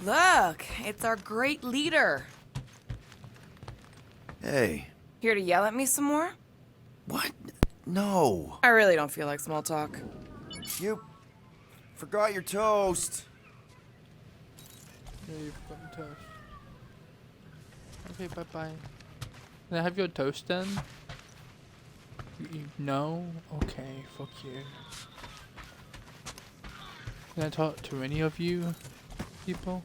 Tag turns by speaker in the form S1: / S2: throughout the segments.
S1: Look, it's our great leader.
S2: Hey.
S1: Here to yell at me some more?
S2: What? No.
S1: I really don't feel like small talk.
S2: You forgot your toast.
S3: Yeah, you've gotten toast. Okay, bye-bye. Can I have your toast then? No? Okay, fuck you. Can I talk to any of you people?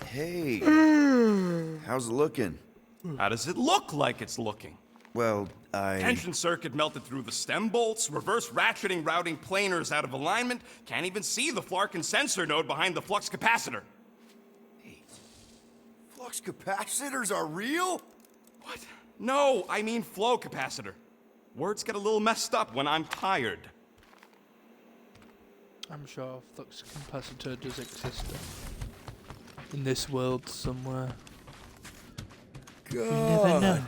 S2: Hey. How's it looking?
S4: How does it look like it's looking?
S2: Well,
S4: Tension circuit melted through the stem bolts, reverse ratcheting routing planers out of alignment, can't even see the Flarkin sensor node behind the flux capacitor.
S2: Flux capacitors are real?
S4: What? No, I mean flow capacitor. Words get a little messed up when I'm tired.
S3: I'm sure a flux capacitor does exist in this world somewhere.
S2: God.
S3: You never know.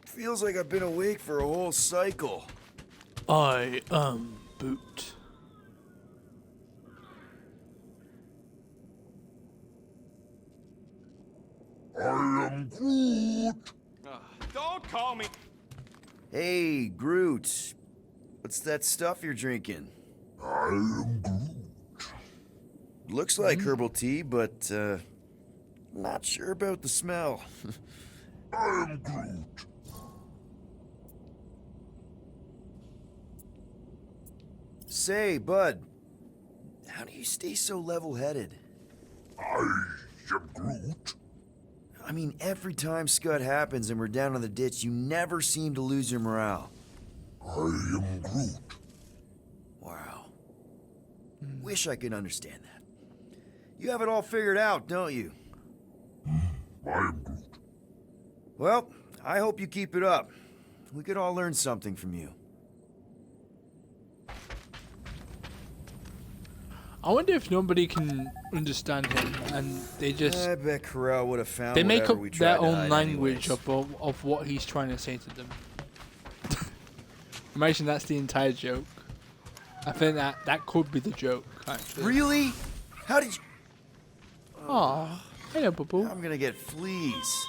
S2: Feels like I've been awake for a whole cycle.
S3: I am Boot.
S5: I am Groot.
S4: Don't call me.
S2: Hey, Groot. What's that stuff you're drinking?
S5: I am Groot.
S2: Looks like herbal tea, but, not sure about the smell.
S5: I am Groot.
S2: Say, bud, how do you stay so level-headed?
S5: I am Groot.
S2: I mean, every time Scud happens and we're down in the ditch, you never seem to lose your morale.
S5: I am Groot.
S2: Wow. Wish I could understand that. You have it all figured out, don't you?
S5: I am Groot.
S2: Well, I hope you keep it up. We could all learn something from you.
S3: I wonder if nobody can understand him and they just
S2: I bet Corral would have found
S3: they make
S2: whatever
S3: up
S2: we tried
S3: their
S2: to
S3: own
S2: hide
S3: language
S2: anyways.
S3: of what he's trying to say to them. Imagine that's the entire joke. I think that could be the joke, actually.
S2: Really? How did you...
S3: Aw, hello, Boo.
S2: I'm gonna get fleas.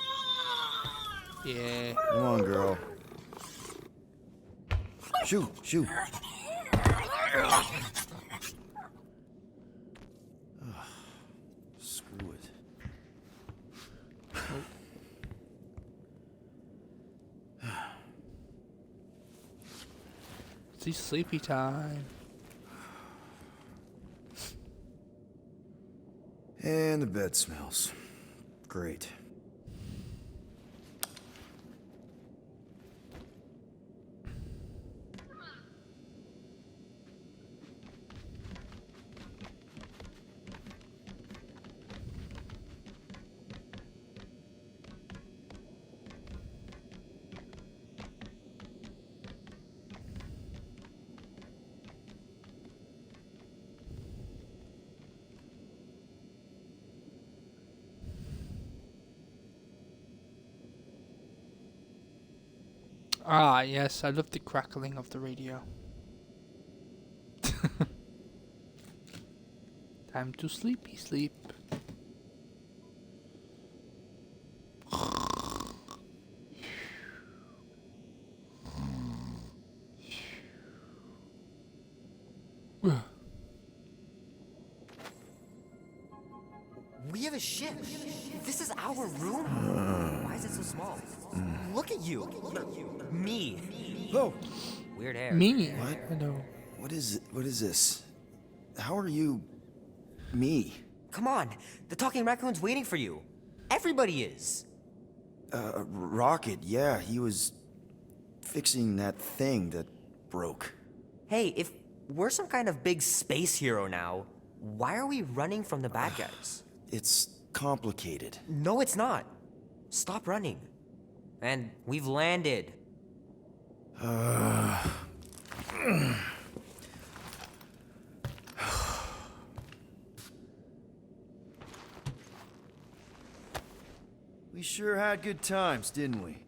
S3: Yeah.
S2: Come on, girl. Shoo, shoo. Screw it.
S3: It's sleepy time.
S2: And the bed smells. Great.
S3: Ah, yes, I love the crackling of the radio. Time to sleepy sleep.
S6: We have a ship. This is our room. Why is it so small? Look at you. Me.
S2: Oh,
S6: Weird hair.
S3: Me?
S2: What?
S3: Hello.
S2: what is it? What is this? How are you... me?
S6: Come on. The talking raccoon's waiting for you. Everybody is.
S2: Rocket, yeah, he was fixing that thing that broke.
S6: Hey, if we're some kind of big space hero now, why are we running from the bad guys?
S2: It's complicated.
S6: No, it's not. Stop running. And we've landed.
S2: We sure had good times, didn't we?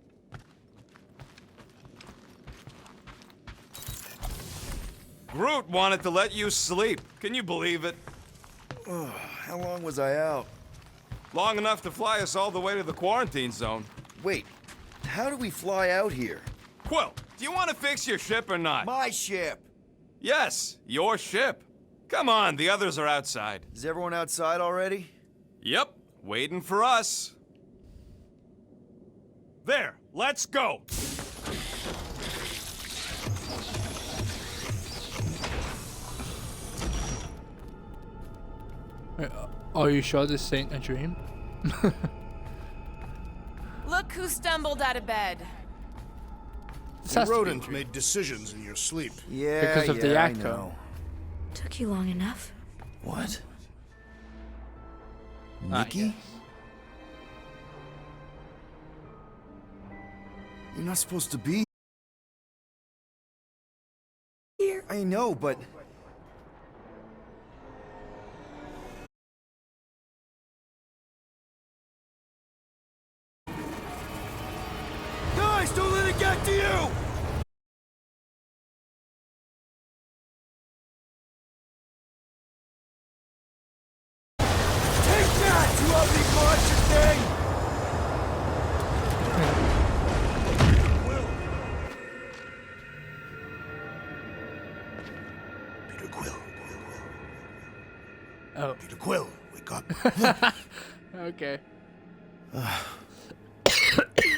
S4: Groot wanted to let you sleep. Can you believe it?
S2: How long was I out?
S4: Long enough to fly us all the way to the quarantine zone.
S2: Wait, how do we fly out here?
S4: Quill, do you want to fix your ship or not?
S2: My ship!
S4: Yes, your ship. Come on, the others are outside.
S2: Is everyone outside already?
S4: Yep, waiting for us. There, let's go.
S3: Wait, are you sure this ain't a dream?
S1: Look who stumbled out of bed.
S3: This
S7: You
S3: has to be a
S7: rodent
S3: dream.
S7: made decisions in your sleep.
S2: Yeah,
S3: Because of the
S2: I
S3: echo.
S2: know.
S8: Took you long enough.
S2: What?
S3: Ah,
S2: Nikki?
S3: yes.
S2: You're not supposed to be
S8: Here.
S2: I know, but... Guys, don't let it get to you! Take that, you ugly monster thing!
S7: Peter Quill.
S3: Oh,
S7: Peter Quill, wake up.
S3: okay.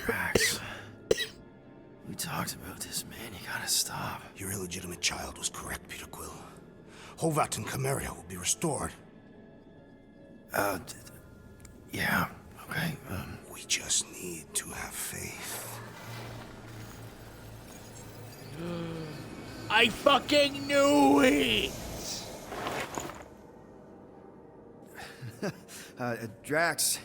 S2: Max, we talked about this, man. You gotta stop.
S7: Your illegitimate child was correct, Peter Quill. Hovat and Cameria will be restored.
S2: Yeah, okay.
S7: We just need to have faith.
S3: I fucking knew it!
S2: Drax,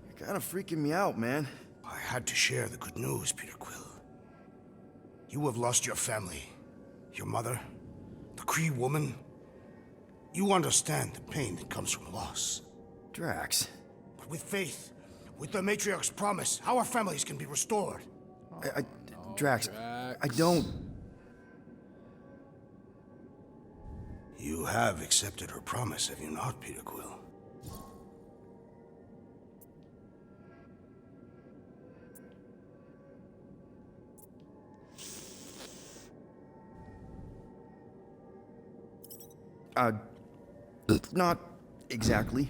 S2: you're kind of freaking me out, man.
S7: I had to share the good news, Peter Quill. You have lost your family. Your mother, the Kree woman. You understand the pain that comes from loss.
S2: Drax,
S7: But with faith, with the Matriarch's promise, our families can be restored.
S2: Drax, I don't...
S7: You have accepted her promise, have you not, Peter Quill?
S2: Not exactly.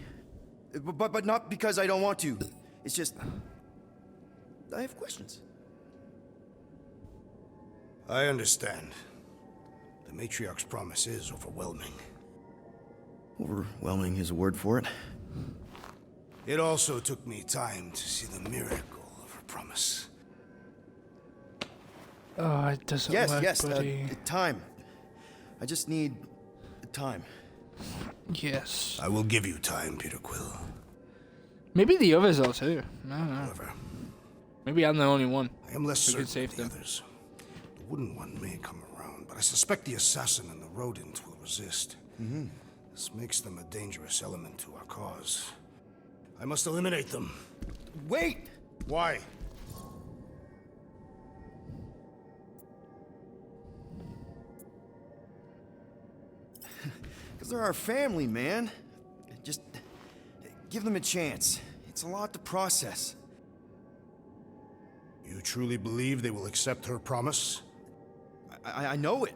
S2: But not because I don't want to. It's just... I have questions.
S7: I understand. The Matriarch's promise is overwhelming.
S2: Overwhelming is a word for it.
S7: It also took me time to see the miracle of her promise.
S3: Oh, it doesn't
S2: Yes,
S3: work,
S2: yes,
S3: buddy.
S2: time. I just need time.
S3: Yes.
S7: I will give you time, Peter Quill.
S3: Maybe the others are too. I don't know.
S7: However,
S3: Maybe I'm the only one.
S7: I am less
S3: We
S7: certain
S3: could save
S7: of the
S3: them.
S7: others. The wooden one may come around, but I suspect the assassin and the rodent will resist. This makes them a dangerous element to our cause. I must eliminate them.
S2: Wait!
S7: Why?
S2: Because they're our family, man. Just give them a chance. It's a lot to process.
S7: You truly believe they will accept her promise?
S2: I know it.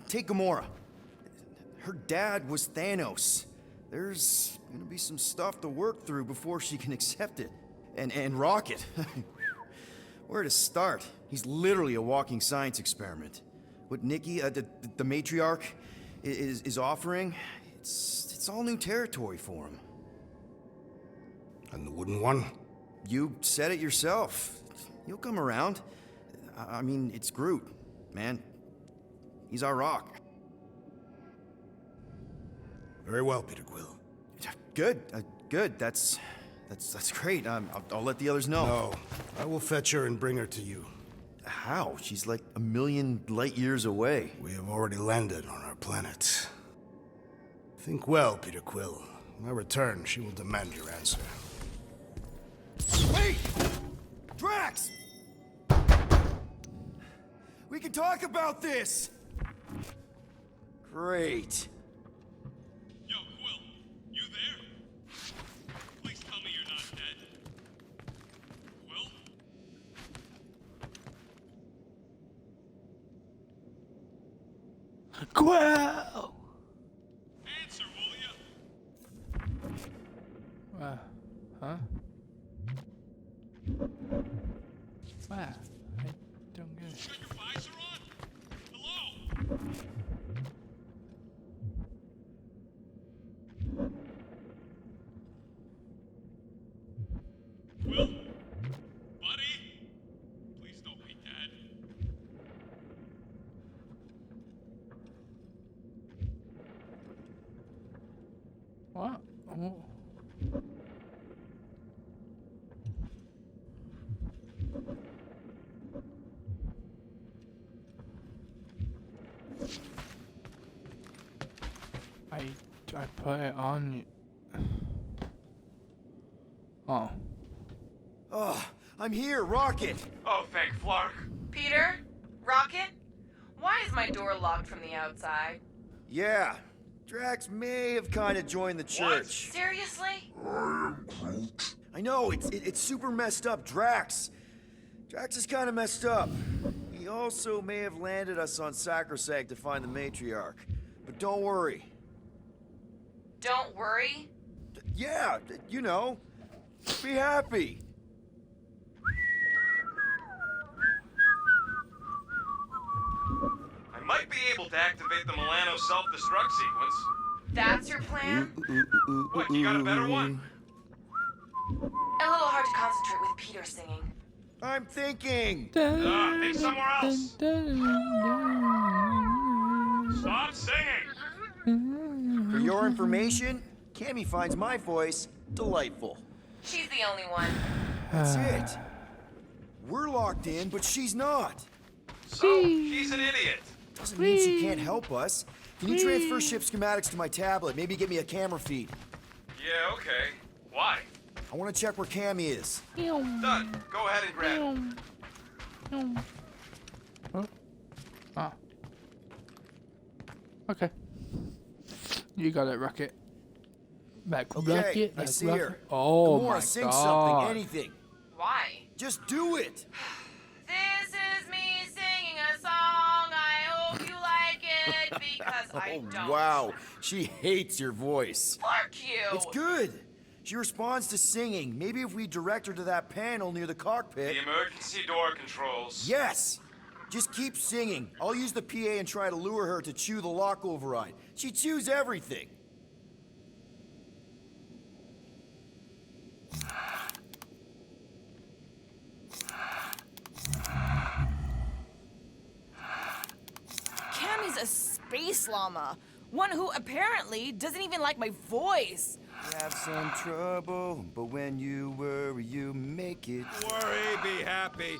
S2: Take Gamora. Her dad was Thanos. There's gonna be some stuff to work through before she can accept it. And Rocket. Where to start? He's literally a walking science experiment. What Nikki, the matriarch, is offering, it's all new territory for him.
S7: And the wooden one?
S2: You said it yourself. He'll come around. I mean, it's Groot, man. He's our rock.
S7: Very well, Peter Quill.
S2: Good, good. That's great. I'll let the others know.
S7: No, I will fetch her and bring her to you.
S2: How? She's like a million light years away.
S7: We have already landed on our planet. Think well, Peter Quill. When I return, she will demand your answer.
S2: Wait! Drax! We can talk about this! Great.
S4: Yo, Quill, you there? Please tell me you're not dead. Quill?
S3: Quill!
S4: Answer, will ya?
S3: Huh? Where? I don't get it.
S4: Got your visor on? Hello? Quill? Buddy? Please don't be dead.
S3: What? Oh. I put it on. Oh.
S2: Oh, I'm here, Rocket.
S4: Oh, thank Flark.
S1: Peter? Rocket? Why is my door locked from the outside?
S2: Yeah, Drax may have kind of joined the church.
S1: Seriously?
S2: I know, it's super messed up, Drax. Drax is kind of messed up. He also may have landed us on Sacrosanct to find the matriarch. But don't worry.
S1: Don't worry.
S2: Yeah, you know, be happy.
S4: I might be able to activate the Milano self-destruct sequence.
S1: That's your plan?
S4: What, you got a better one?
S1: A little hard to concentrate with Peter singing.
S2: I'm thinking.
S4: Think somewhere else. Stop singing!
S2: For your information, Cammy finds my voice delightful.
S1: She's the only one.
S2: That's it. We're locked in, but she's not.
S4: So, she's an idiot.
S2: Doesn't mean she can't help us. Can you transfer ship schematics to my tablet? Maybe get me a camera feed.
S4: Yeah, okay. Why?
S2: I want to check where Cammy is.
S4: Done. Go ahead and grab it.
S3: Oh. Ah. Okay. You got it, Rocket. Back
S2: Okay,
S3: Rocket.
S2: I
S3: Back
S2: see
S3: Rocket.
S2: her.
S3: Oh
S2: Come on,
S3: my
S2: sing
S3: god.
S2: something, anything.
S1: Why?
S2: Just do it.
S1: This is me singing a song. I hope you like it because I don't.
S2: Wow, she hates your voice.
S1: Fuck you.
S2: It's good. She responds to singing. Maybe if we direct her to that panel near the cockpit.
S4: The emergency door controls.
S2: Yes. Just keep singing. I'll use the PA and try to lure her to chew the lock override. She chews everything.
S1: Cammy's a space llama. One who apparently doesn't even like my voice.
S2: You have some trouble, but when you worry, you make it.
S4: Worry, be happy.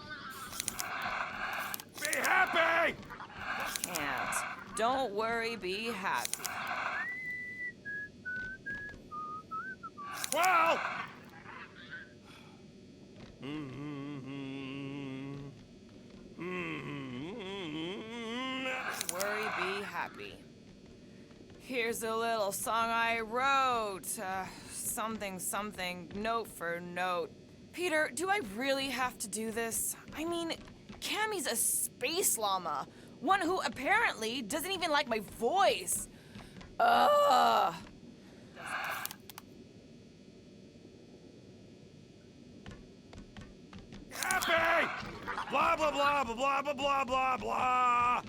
S4: Be happy!
S1: Can't. Don't worry, be happy.
S4: Well!
S1: Worry, be happy. Here's a little song I wrote. Something, note for note. Peter, do I really have to do this? I mean, Cammy's a space llama. One who apparently doesn't even like my voice. Ugh.
S4: Happy! Blah, blah, blah, blah, blah, blah, blah, blah, blah.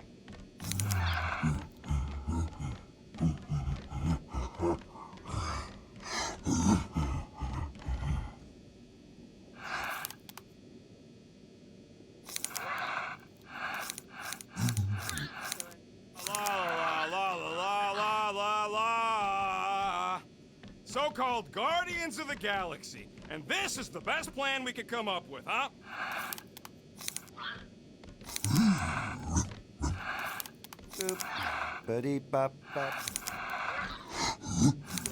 S4: So-called Guardians of the Galaxy. And this is the best plan we could come up with, huh?
S2: Buddy bop bop.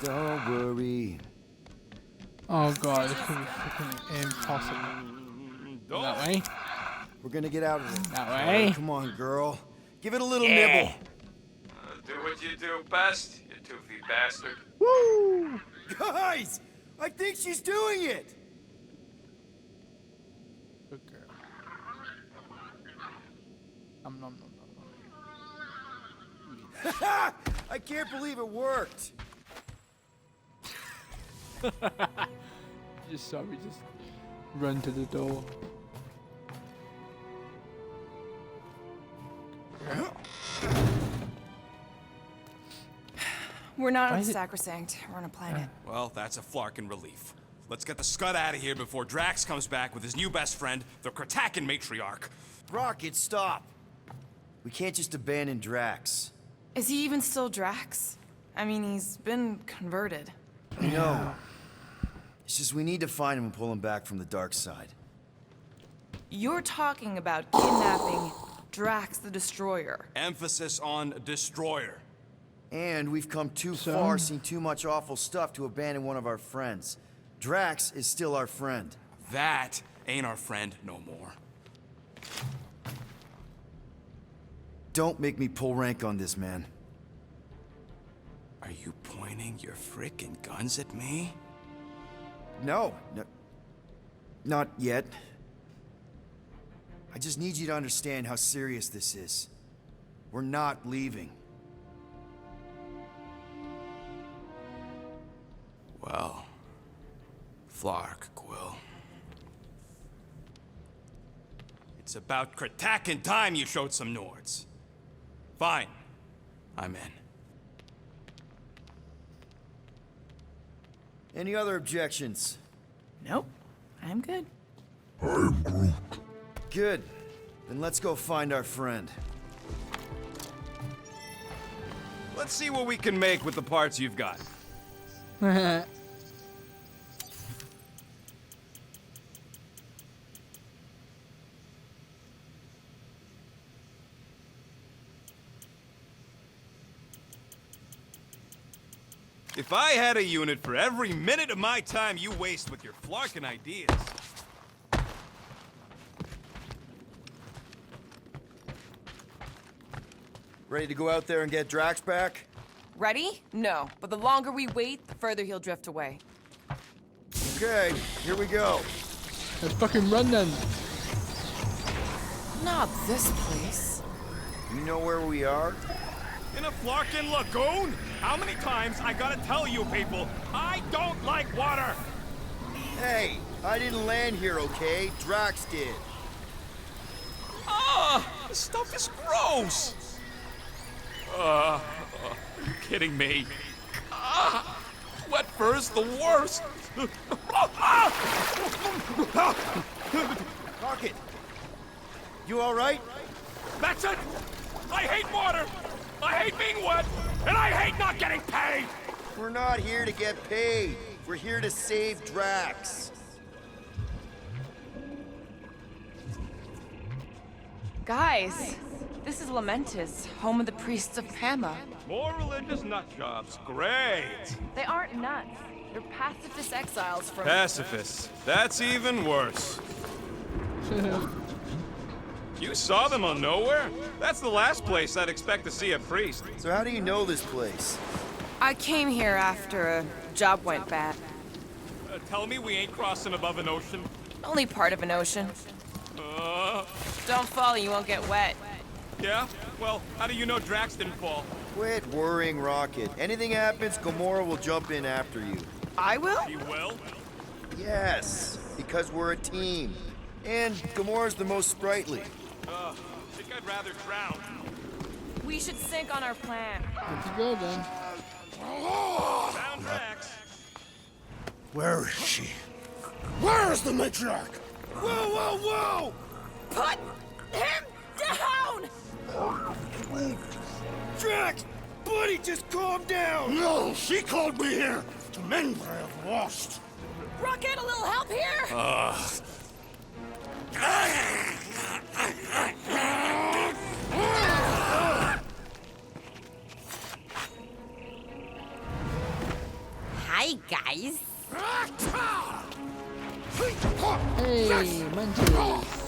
S2: Don't worry.
S3: Oh god, this could be freaking impossible. That way?
S2: We're gonna get out of it.
S3: That way?
S2: Come on, girl. Give it a little nibble.
S4: Do what what you do best, you toothy bastard.
S3: Woo!
S2: Guys! I think she's doing it!
S3: Good girl. Nom nom nom nom nom.
S2: I can't believe it worked!
S3: Just saw me just run to the door.
S1: We're not
S3: Why
S1: on
S3: is it-
S1: Sacrosanct. We're on a planet.
S4: Well, that's a flarkin' relief. Let's get the scud out of here before Drax comes back with his new best friend, the Kratakan matriarch.
S2: Rocket, stop! We can't just abandon Drax.
S1: Is he even still Drax? I mean, he's been converted.
S2: No. It's just we need to find him and pull him back from the dark side.
S1: You're talking about kidnapping Drax the Destroyer.
S4: Emphasis on destroyer.
S2: And we've come too
S3: So?
S2: far, seen too much awful stuff to abandon one of our friends. Drax is still our friend.
S4: That ain't our friend no more.
S2: Don't make me pull rank on this, man.
S4: Are you pointing your frickin' guns at me?
S2: No, not yet. I just need you to understand how serious this is. We're not leaving.
S4: Well, Flark, Quill. It's about Kratakan time you showed some Nords. Fine. I'm in.
S2: Any other objections?
S1: Nope. I'm good.
S5: I am Groot.
S2: Good. Then let's go find our friend.
S4: Let's see what we can make with the parts you've got. If I had a unit for every minute of my time you waste with your flarkin' ideas.
S2: Ready to go out there and get Drax back?
S1: Ready? No. But the longer we wait, the further he'll drift away.
S2: Okay, here we go.
S3: Let's fucking run then.
S1: Not this place.
S2: You know where we are?
S4: In a flarkin' lagoon? How many times I gotta tell you people, I don't like water!
S2: Hey, I didn't land here, okay? Drax did.
S4: Ah! This stuff is gross! Are you kidding me? Ah! Wet fur's the worst!
S2: Rocket! You alright?
S4: That's it! I hate water! I hate being wet! And I hate not getting paid!
S2: We're not here to get paid. We're here to save Drax.
S1: Guys, this is Lamentis, home of the priests of Pama.
S4: More religious nut jobs. Great!
S1: They aren't nuts. They're pacifist exiles from...
S4: Pacifists. That's even worse. You saw them on Nowhere? That's the last place I'd expect to see a priest.
S2: So how do you know this place?
S1: I came here after a job went bad.
S4: Tell me we ain't crossing above an ocean.
S1: Only part of an ocean. Don't fall, you won't get wet.
S4: Yeah? Well, how do you know Drax didn't fall?
S2: Quit worrying, Rocket. Anything happens, Gamora will jump in after you.
S1: I will?
S4: He will?
S2: Yes, because we're a team. And Gamora's the most sprightly.
S4: Think I'd rather drown.
S1: We should sync on our plan.
S3: Let's go then.
S4: Found Drax.
S7: Where is she? Where is the matriarch?
S2: Whoa, whoa, whoa!
S1: Put him down!
S2: Drax! Buddy, just calm down!
S7: No, she called me here to mend what I have lost.
S1: Rocket, a little help here?
S9: Hi, guys.
S3: Hey, Mantis.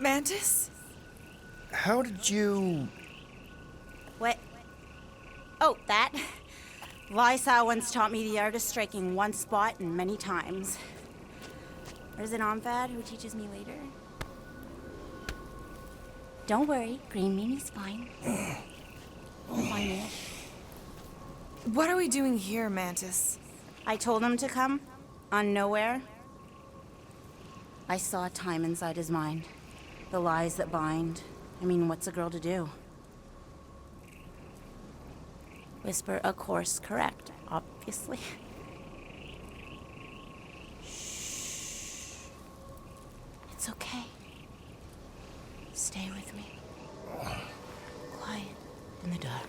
S1: Mantis?
S2: How did you...
S9: What? Oh, that? Lysa once taught me the art of striking one spot and many times. Or is it Omfad who teaches me later? Don't worry, Green Mimi's fine. We'll find it.
S1: What are we doing here, Mantis?
S9: I told him to come, on nowhere. I saw time inside his mind. The lies that bind. I mean, what's a girl to do? Whisper a course correct, obviously. Shh. It's okay. Stay with me. Quiet in the dark.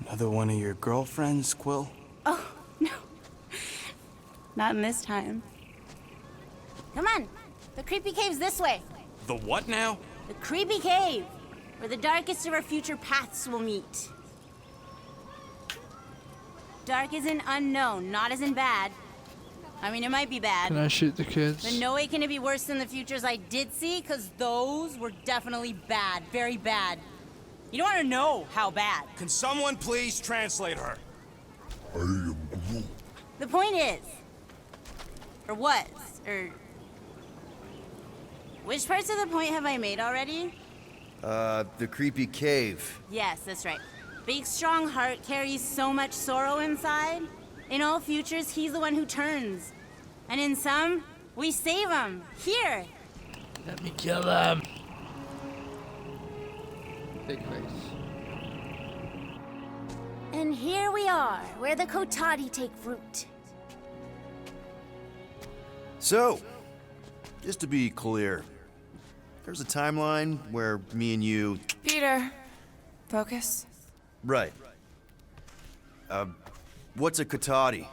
S4: Another one of your girlfriends, Quill?
S9: Oh, no. Not in this time. Come on. The creepy cave's this way.
S4: The what now?
S9: The creepy cave, where the darkest of our future paths will meet. Dark as in unknown, not as in bad. I mean, it might be bad.
S3: Can I shoot the kids?
S9: But no way can it be worse than the futures I did see, because those were definitely bad. Very bad. You don't want to know how bad.
S4: Can someone please translate her?
S5: I am Groot.
S9: The point is, or was, or... Which parts of the point have I made already?
S2: The creepy cave.
S9: Yes, that's right. Big, strong heart carries so much sorrow inside. In all futures, he's the one who turns. And in some, we save him. Here.
S3: Let me kill them. Big face.
S9: And here we are, where the Kotati take fruit.
S2: So, just to be clear, there's a timeline where me and you...
S1: Peter, focus.
S2: Right. What's a Katati?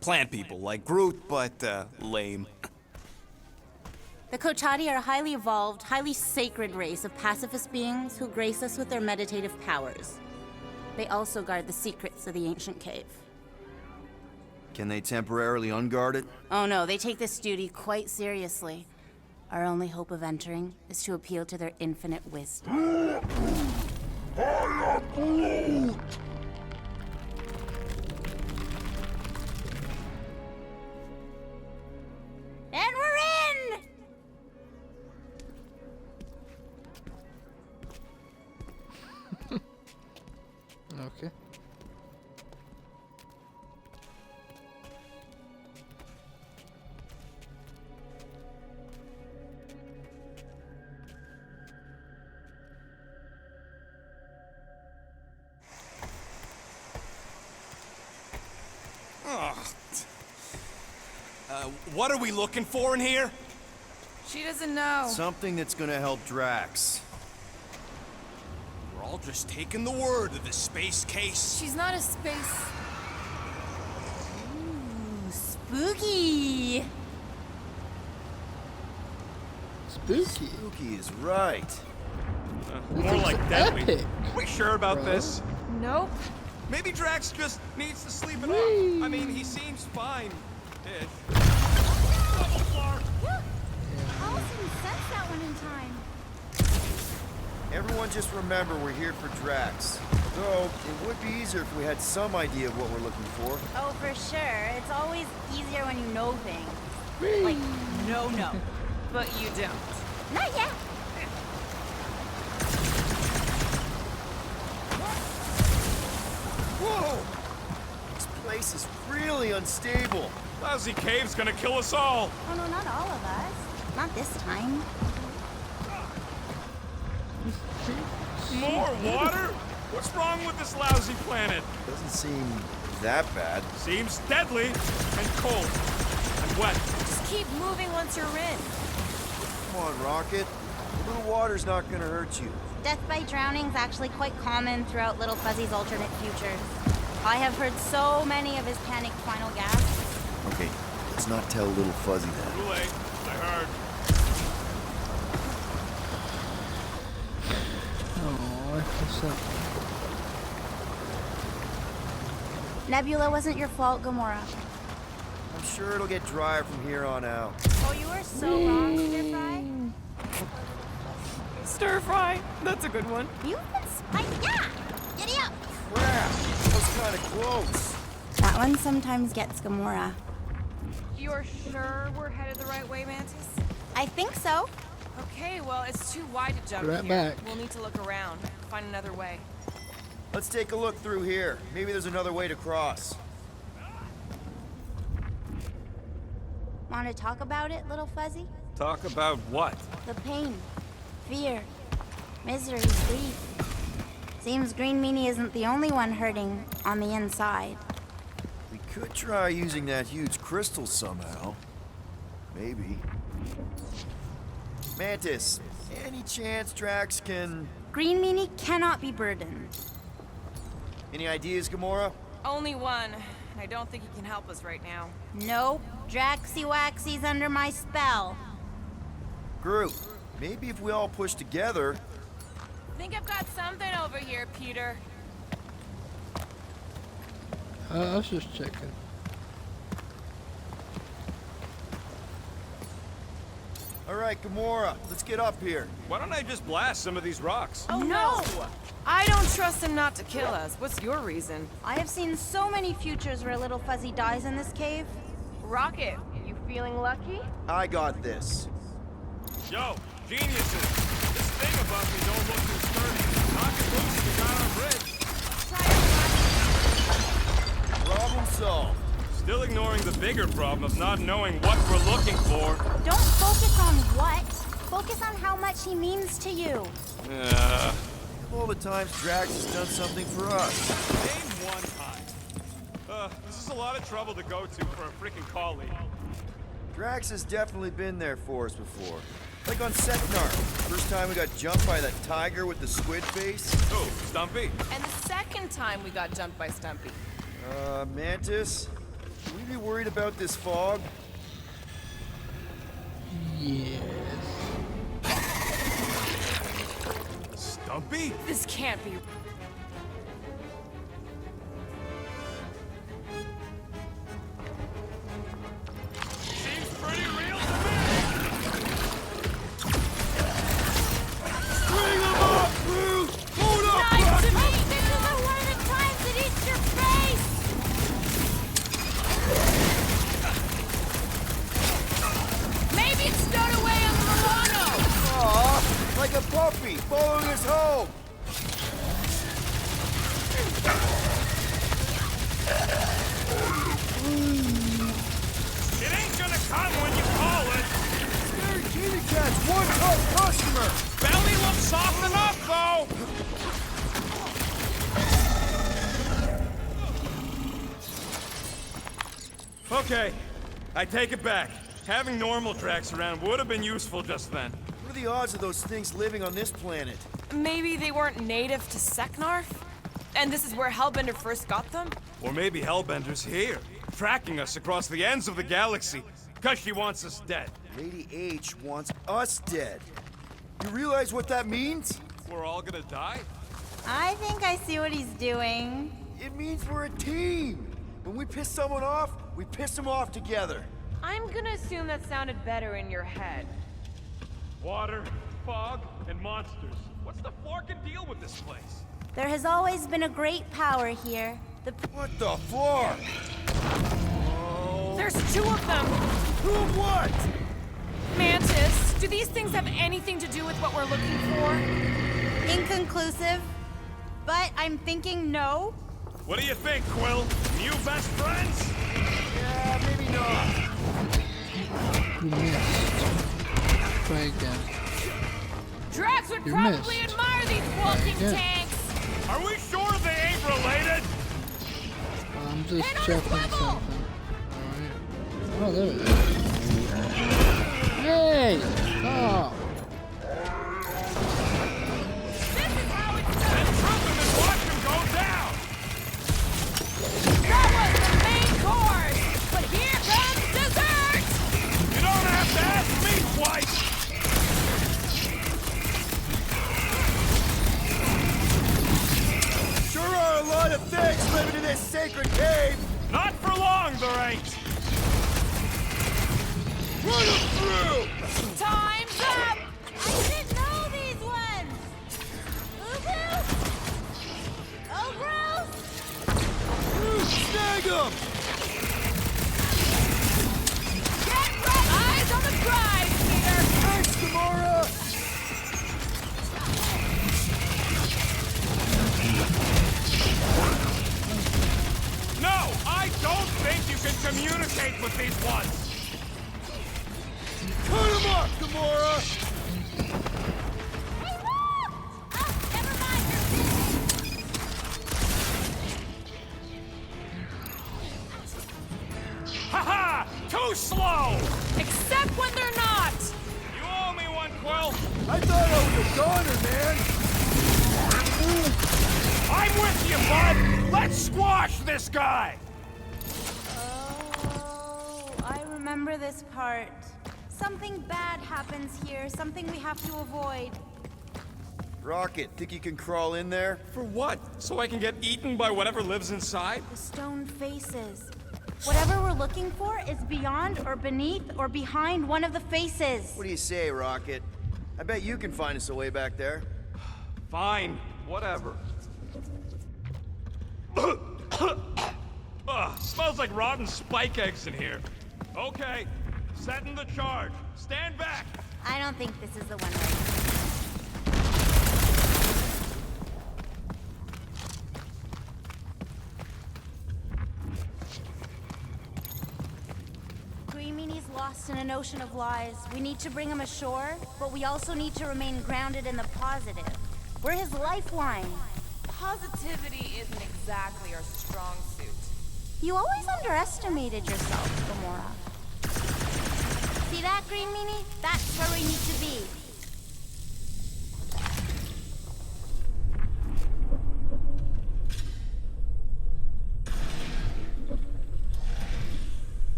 S4: Plant people like Groot, but lame.
S9: The Kotati are a highly evolved, highly sacred race of pacifist beings who grace us with their meditative powers. They also guard the secrets of the ancient cave.
S2: Can they temporarily unguard it?
S9: Oh no, they take this duty quite seriously. Our only hope of entering is to appeal to their infinite wisdom. And we're in!
S3: Okay.
S4: What are we looking for in here?
S1: She doesn't know.
S2: Something that's gonna help Drax.
S4: We're all just taking the word of the space case.
S1: She's not a space...
S9: Ooh, spooky!
S3: Spooky.
S2: Spooky is right.
S4: More like deadly.
S3: Epic.
S4: We sure about this?
S1: Nope.
S4: Maybe Drax just needs to sleep it off. I mean, he seems fine.
S9: Allison sensed that one in time.
S2: Everyone just remember we're here for Drax. Though, it would be easier if we had some idea of what we're looking for.
S9: Oh, for sure. It's always easier when you know things. Like, no.
S1: But you don't.
S9: Not yet.
S2: Whoa! This place is really unstable.
S4: Lousy cave's gonna kill us all.
S9: Oh, no, not all of us. Not this time.
S4: More water? What's wrong with this lousy planet?
S2: Doesn't seem that bad.
S4: Seems deadly and cold and wet.
S1: Just keep moving once you're in.
S2: Come on, Rocket. A little water's not gonna hurt you.
S9: Death by drowning is actually quite common throughout Little Fuzzy's alternate futures. I have heard so many of his panicked final gasps.
S2: Okay, let's not tell Little Fuzzy that.
S4: Too late. I heard.
S3: Oh, what's that?
S9: Nebula wasn't your fault, Gamora.
S2: I'm sure it'll get drier from here on out.
S9: Oh, you were so wrong, Stir Fry.
S1: Stir fry. That's a good one.
S9: You've been spicy. Yeah! Giddy up!
S2: Crap! That was kind of close.
S9: That one sometimes gets Gamora.
S1: You're sure we're headed the right way, Mantis?
S9: I think so.
S1: Okay, well, it's too wide to jump
S3: Right
S1: here.
S3: back.
S1: We'll need to look around, find another way.
S2: Let's take a look through here. Maybe there's another way to cross.
S9: Want to talk about it, little Fuzzy?
S4: Talk about what?
S9: The pain, fear, misery, grief. Seems Green Meanie isn't the only one hurting on the inside.
S2: We could try using that huge crystal somehow. Maybe. Mantis, any chance Drax can...
S9: Green Meanie cannot be burdened.
S2: Any ideas, Gamora?
S1: Only one. I don't think he can help us right now.
S9: Nope, Draxy Waxy's under my spell.
S2: Groot, maybe if we all push together...
S1: I think I've got something over here, Peter.
S3: I was just checking.
S2: All right, Gamora, let's get up here.
S4: Why don't I just blast some of these rocks?
S1: Oh, no! I don't trust him not to kill us. What's your reason?
S9: I have seen so many futures where little Fuzzy dies in this cave.
S1: Rocket, you feeling lucky?
S2: I got this.
S4: Yo, geniuses! This thing above me don't look too sturdy. Knock it loose and we got our bridge.
S2: Problem solved.
S4: Still ignoring the bigger problem of not knowing what we're looking for.
S9: Don't focus on what. Focus on how much he means to you.
S2: All the times Drax has done something for us.
S4: Name one time. This is a lot of trouble to go to for a freaking colleague.
S2: Drax has definitely been there for us before. Like on Seknar. First time we got jumped by that tiger with the squid face.
S4: Oh, Stumpy.
S1: And the second time we got jumped by Stumpy.
S2: Mantis? Should we be worried about this fog?
S3: Yes.
S4: Stumpy?
S1: This can't be.
S4: Seems pretty real to me.
S2: Bring him up, Groot! Hold up!
S1: Nice to meet
S9: This is the one of the times that eats your face!
S1: Maybe it's stowed away on the Milano.
S2: Aw, like a puppy following us home.
S4: It ain't gonna come when you call it.
S2: Scary kitty cat's one tough customer.
S4: Belly looks soft enough, though. Okay, I take it back. Having normal Drax around would have been useful just then.
S2: What are the odds of those things living on this planet?
S1: Maybe they weren't native to Seknarf? And this is where Hellbender first got them?
S4: Or maybe Hellbender's here, tracking us across the ends of the galaxy, because she wants us dead.
S2: Lady H wants us dead. You realize what that means?
S4: We're all gonna die?
S9: I think I see what he's doing.
S2: It means we're a team. When we piss someone off, we piss them off together.
S1: I'm gonna assume that sounded better in your head.
S4: Water, fog, and monsters. What's the forking deal with this place?
S9: There has always been a great power here. The
S2: What the fuck?
S1: There's two of them!
S2: Who what?
S1: Mantis, do these things have anything to do with what we're looking for?
S9: inconclusive, but I'm thinking no.
S4: What do you think, Quill? You best friends?
S2: Yeah, maybe not.
S3: You missed. Try again.
S1: Drax would
S3: You
S1: probably
S3: missed.
S1: admire these walking
S3: Yeah.
S1: tanks!
S4: Are we sure they ain't related?
S3: I'm just
S1: Head on
S3: checking
S1: the swivel!
S3: something. Alright. Oh, there it is. Hey! Oh!
S1: This is how it's
S4: Then
S1: done!
S4: trip him and watch him go down!
S1: That was the main course! But here comes dessert!
S4: You don't have to ask me twice!
S2: Sure are a lot of of things living in this sacred cave!
S4: Not for long, there ain't!
S2: Run them through!
S1: Time's up!
S9: I didn't know these ones! Boo-boo! Oh, gross!
S2: Snag them!
S1: Get ready! Eyes on the prize, Peter!
S2: Thanks, Gamora!
S4: No, I don't think you can communicate with these ones!
S2: Cut him up, Gamora!
S9: Hey, look! Oh, never mind, you're busy.
S4: Ha-ha! Too slow!
S1: Except when they're not!
S4: You owe me one, Quill!
S2: I thought I was a goner, man!
S4: I'm with you, bud! Let's squash this guy!
S9: Oh, I remember this part. Something bad happens here, something we have to avoid.
S2: Rocket, think you can crawl in there?
S4: For what? So I can get eaten by whatever lives inside?
S9: The stone faces. Whatever we're looking for is beyond or beneath or behind one of the faces.
S2: What do you say, Rocket? I bet you can find us a way back there.
S4: Fine, whatever. Ugh, smells like rotten spike eggs in here. Okay, setting the charge. Stand back!
S9: I don't think this is the one right Green Meanie's lost in an ocean of lies. We need to bring him ashore, but we also need to remain grounded in the positive. We're his lifeline.
S1: Positivity isn't exactly our strong suit.
S9: You always underestimated yourself, Gamora. See that, Green Meanie? That's where we need to be.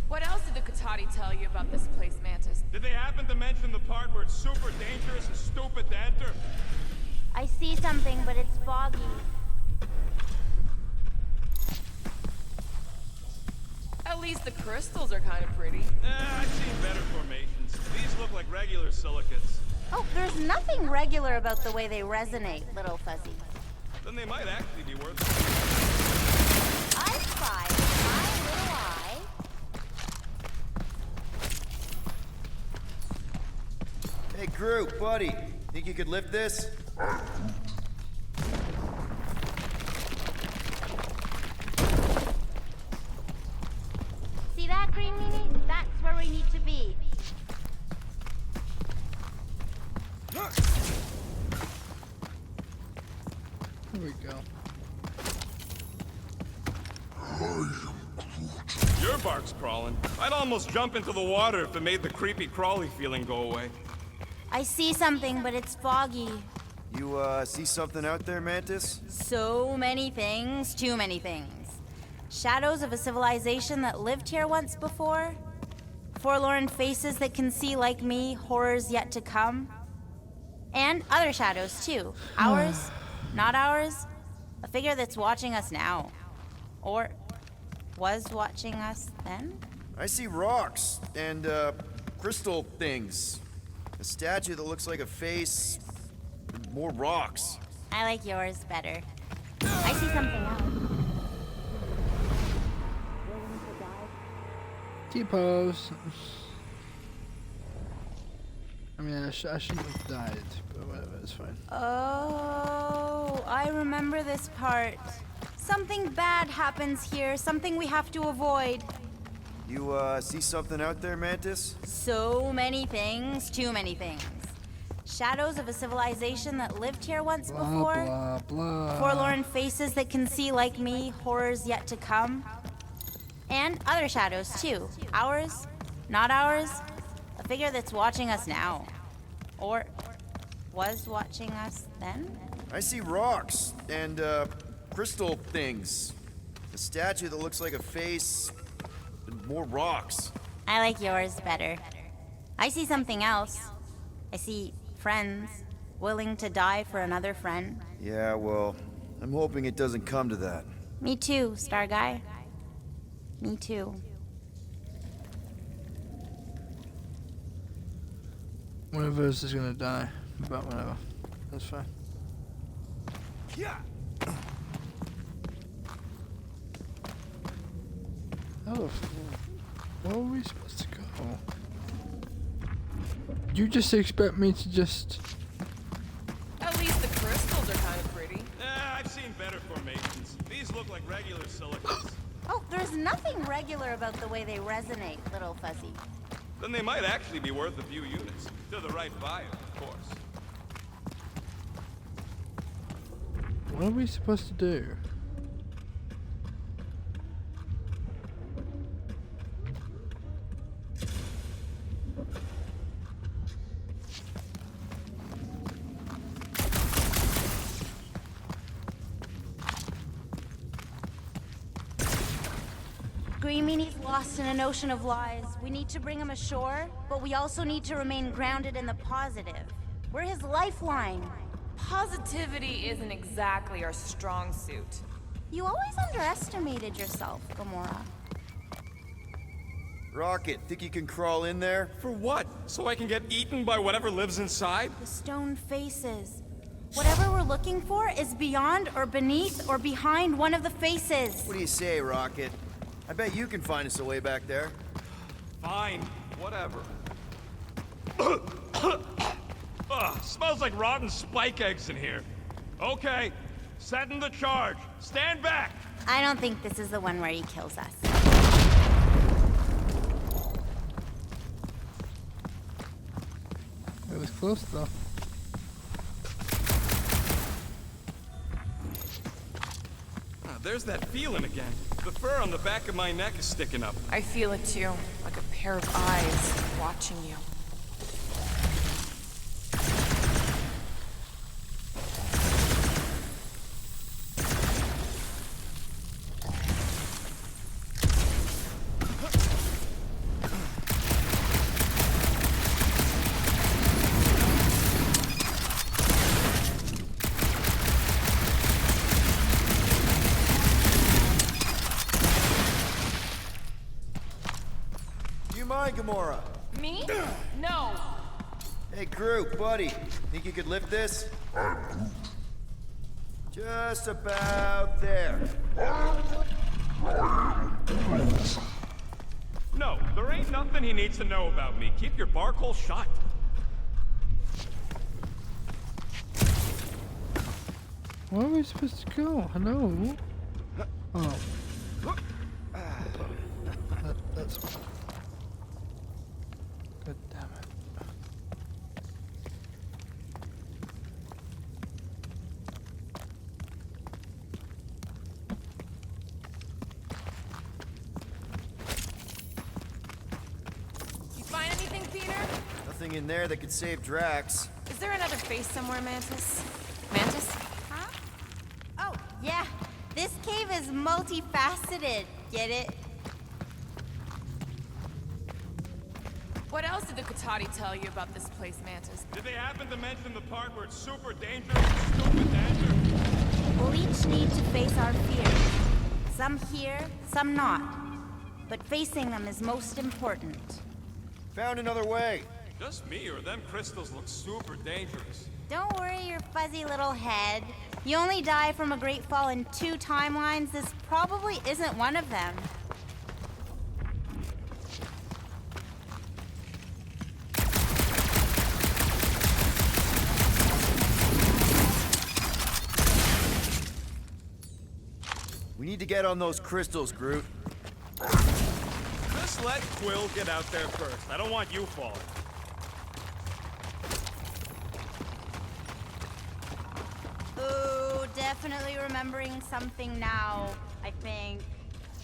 S1: What else did the Katati tell you about this place, Mantis?
S4: Did they happen to mention the part where it's super dangerous and stupid to enter?
S9: I see something, but it's foggy.
S1: At least the crystals are kind of pretty.
S4: I've seen better formations. These look like regular silicates.
S9: Oh, there's nothing regular about the way they resonate, little fuzzy.
S4: Then they might actually be worth it.
S9: I spied my little eye.
S2: Hey, Groot, buddy. Think you could lift this?
S9: See that, Green Meanie? That's where we need to be.
S3: Here we go.
S4: Your bark's crawling. I'd almost jump into the water if it made the creepy crawly feeling go away.
S9: I see something, but it's foggy.
S2: You, see something out there, Mantis?
S9: So many things, too many things. Shadows of a civilization that lived here once before. Forlorn faces that can see like me, horrors yet to come. And other shadows, too. Ours, not ours. A figure that's watching us now. Or was watching us then?
S2: I see rocks and, crystal things. A statue that looks like a face. More rocks.
S9: I like yours better. I see something else.
S3: T-pose. I mean, I shouldn't have died, but whatever, it's fine.
S9: Oh, I remember this part. Something bad happens here, something we have to avoid.
S2: You, see something out there, Mantis?
S9: So many things, too many things. Shadows of a civilization that lived here once
S3: Blah,
S9: before.
S3: blah, blah.
S9: Forlorn faces that can see like me, horrors yet to come. And other shadows, too. Ours, not ours. A figure that's watching us now. Or was watching us then?
S2: I see rocks and, crystal things. A statue that looks like a face. And more rocks.
S9: I like yours better. I see something else. I see friends willing to die for another friend.
S2: Yeah, well, I'm hoping it doesn't come to that.
S9: Me too, Star Guy. Me too.
S3: One of us is gonna die. But whatever. That's fine.
S2: Yeah.
S3: How the where are we supposed to go? You just expect me to just...
S1: At least the crystals are kind of pretty.
S4: I've seen better formations. These look like regular silicates.
S9: Oh, there's nothing regular about the way they resonate, little fuzzy.
S4: Then they might actually be worth a few units. To the right buyer, of course.
S3: What are we supposed to do?
S9: Green Meanie's lost in an ocean of lies. We need to bring him ashore, but we also need to remain grounded in the positive. We're his lifeline.
S1: Positivity isn't exactly our strong suit.
S9: You always underestimated yourself, Gamora.
S2: Rocket, think you can crawl in there?
S4: For what? So I can get eaten by whatever lives inside?
S9: The stone faces. Whatever we're looking for is beyond or beneath or behind one of the faces.
S2: What do you say, Rocket? I bet you can find us a way back there.
S4: Fine, whatever. Ugh, smells like rotten spike eggs in here. Okay, setting the charge. Stand back!
S9: I don't think this is the one where he kills us.
S3: It was close though.
S4: There's that feeling again. The fur on the back of my neck is sticking up.
S1: I feel it too, like a pair of eyes watching you.
S2: Mind, Gamora?
S1: Me? No.
S2: Hey, Groot, buddy. Think you could lift this? Just about there.
S4: No, there ain't nothing he needs to know about me. Keep your bark hole shut.
S3: Where are we supposed to go? Hello? Oh. That's fine. God damn it.
S1: You find anything, Peter?
S2: Nothing in there that could save Drax.
S1: Is there another face somewhere, Mantis? Mantis?
S9: Huh? Oh, yeah. This cave is multifaceted. Get it?
S1: What else did the Katati tell you about this place, Mantis?
S4: Did they happen to mention the part where it's super dangerous and stupid danger?
S9: We'll each need to face our fears. Some here, some not. But facing them is most important.
S2: Found another way.
S4: Just me, or them crystals look super dangerous.
S9: Don't worry your fuzzy little head. You only die from a great fall in 2 timelines. This probably isn't one of them.
S2: We need to get on those crystals, Groot.
S4: Just let Quill get out there first. I don't want you falling.
S9: Ooh, definitely remembering something now, I think.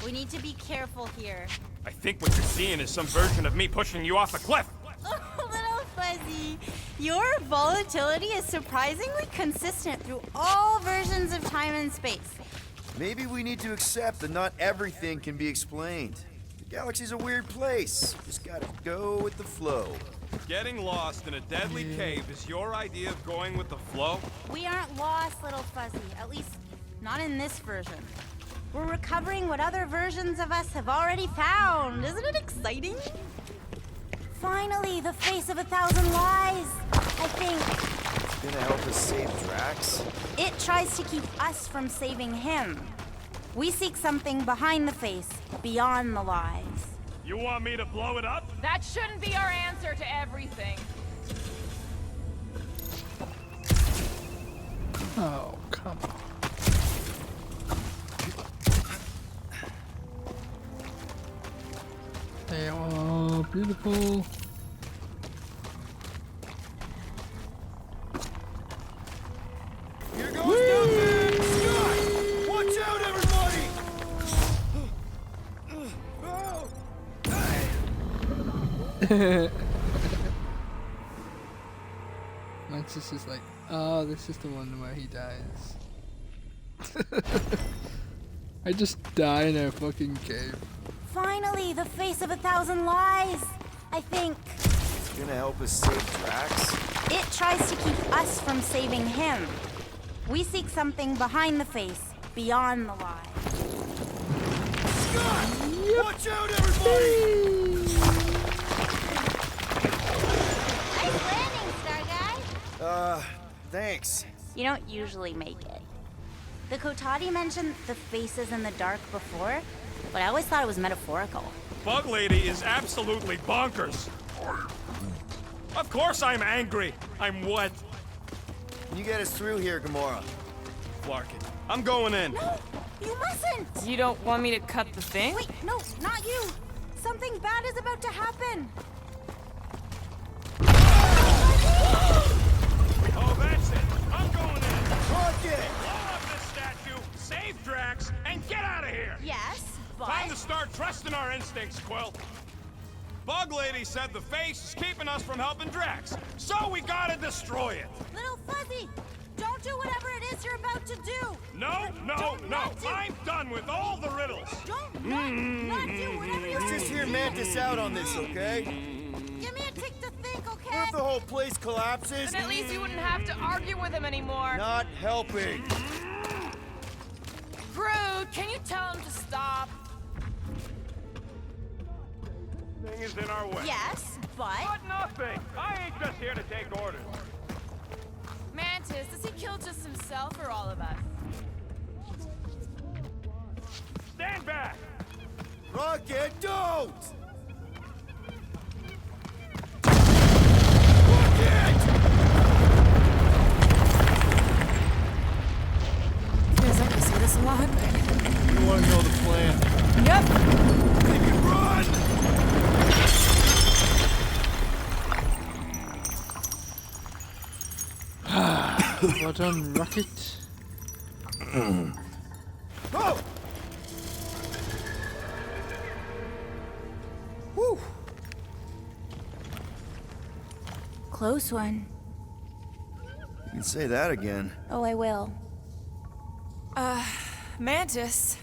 S9: We need to be careful here.
S4: I think what you're seeing is some version of me pushing you off a cliff.
S9: Oh, little fuzzy. Your volatility is surprisingly consistent through all versions of time and space.
S2: Maybe we need to accept that not everything can be explained. The galaxy's a weird place. Just gotta go with the flow.
S4: Getting lost in a deadly cave is your idea of going with the flow?
S9: We aren't lost, little fuzzy. At least, Not in this version. We're recovering what other versions of us have already found. Isn't it exciting? Finally, the face of 1,000 lies. I think
S2: It's gonna help us save Drax?
S9: it tries to keep us from saving him. We seek something behind the face, beyond the lies.
S4: You want me to blow it up?
S1: That shouldn't be our answer to everything.
S3: Oh, come on. They are beautiful.
S2: Here goes nothing! Scott! Watch out, everybody!
S3: Mantis is like, oh, this is the one where he dies. I just die in a fucking cave.
S9: Finally, the face of 1,000 lies. I think
S2: It's gonna help us save Drax?
S9: it tries to keep us from saving him. We seek something behind the face, beyond the lie.
S2: Scott! Watch out, everybody!
S9: Nice landing, Star Guy.
S2: Thanks.
S9: You don't usually make it. The Kotati mentioned the faces in the dark before, but I always thought it was metaphorical.
S4: Bug Lady is absolutely bonkers. Of course I'm angry. I'm what?
S2: Can you get us through here, Gamora?
S4: Flarkin. I'm going in.
S9: No, you mustn't!
S1: You don't want me to cut the thing?
S9: Wait, no, not you! Something bad is about to happen!
S4: Oh, that's it. I'm going in.
S2: Rocket!
S4: Blow up this statue, save Drax, and get out of here.
S9: Yes, but...
S4: Time to start trusting our instincts, Quill. Bug Lady said the face is keeping us from helping Drax, so we gotta destroy it.
S9: Little Fuzzy, don't do whatever it is you're about to do!
S4: No, no,
S9: Don't
S4: no.
S9: not do-
S4: I'm done with all the riddles.
S9: Don't not do whatever you're
S2: Let's just hear Mantis out on this, okay?
S9: Give me a tick to think,
S2: What
S9: okay?
S2: if the whole place collapses?
S1: Then at least you wouldn't have to argue with him anymore.
S2: Not helping.
S1: Groot, can you tell him to stop?
S4: Thing is in our way.
S9: Yes, but...
S4: But nothing. I ain't just here to take orders.
S1: Mantis, does he kill just himself or all of us?
S4: Stand back.
S2: Rocket, don't!
S1: Feels like I see this a lot.
S2: You wanna know the plan?
S1: Yep.
S2: Make it run!
S3: Well done, Rocket.
S2: Oh! Whew.
S9: Close one.
S2: You can say that again.
S9: Oh, I will.
S1: Mantis.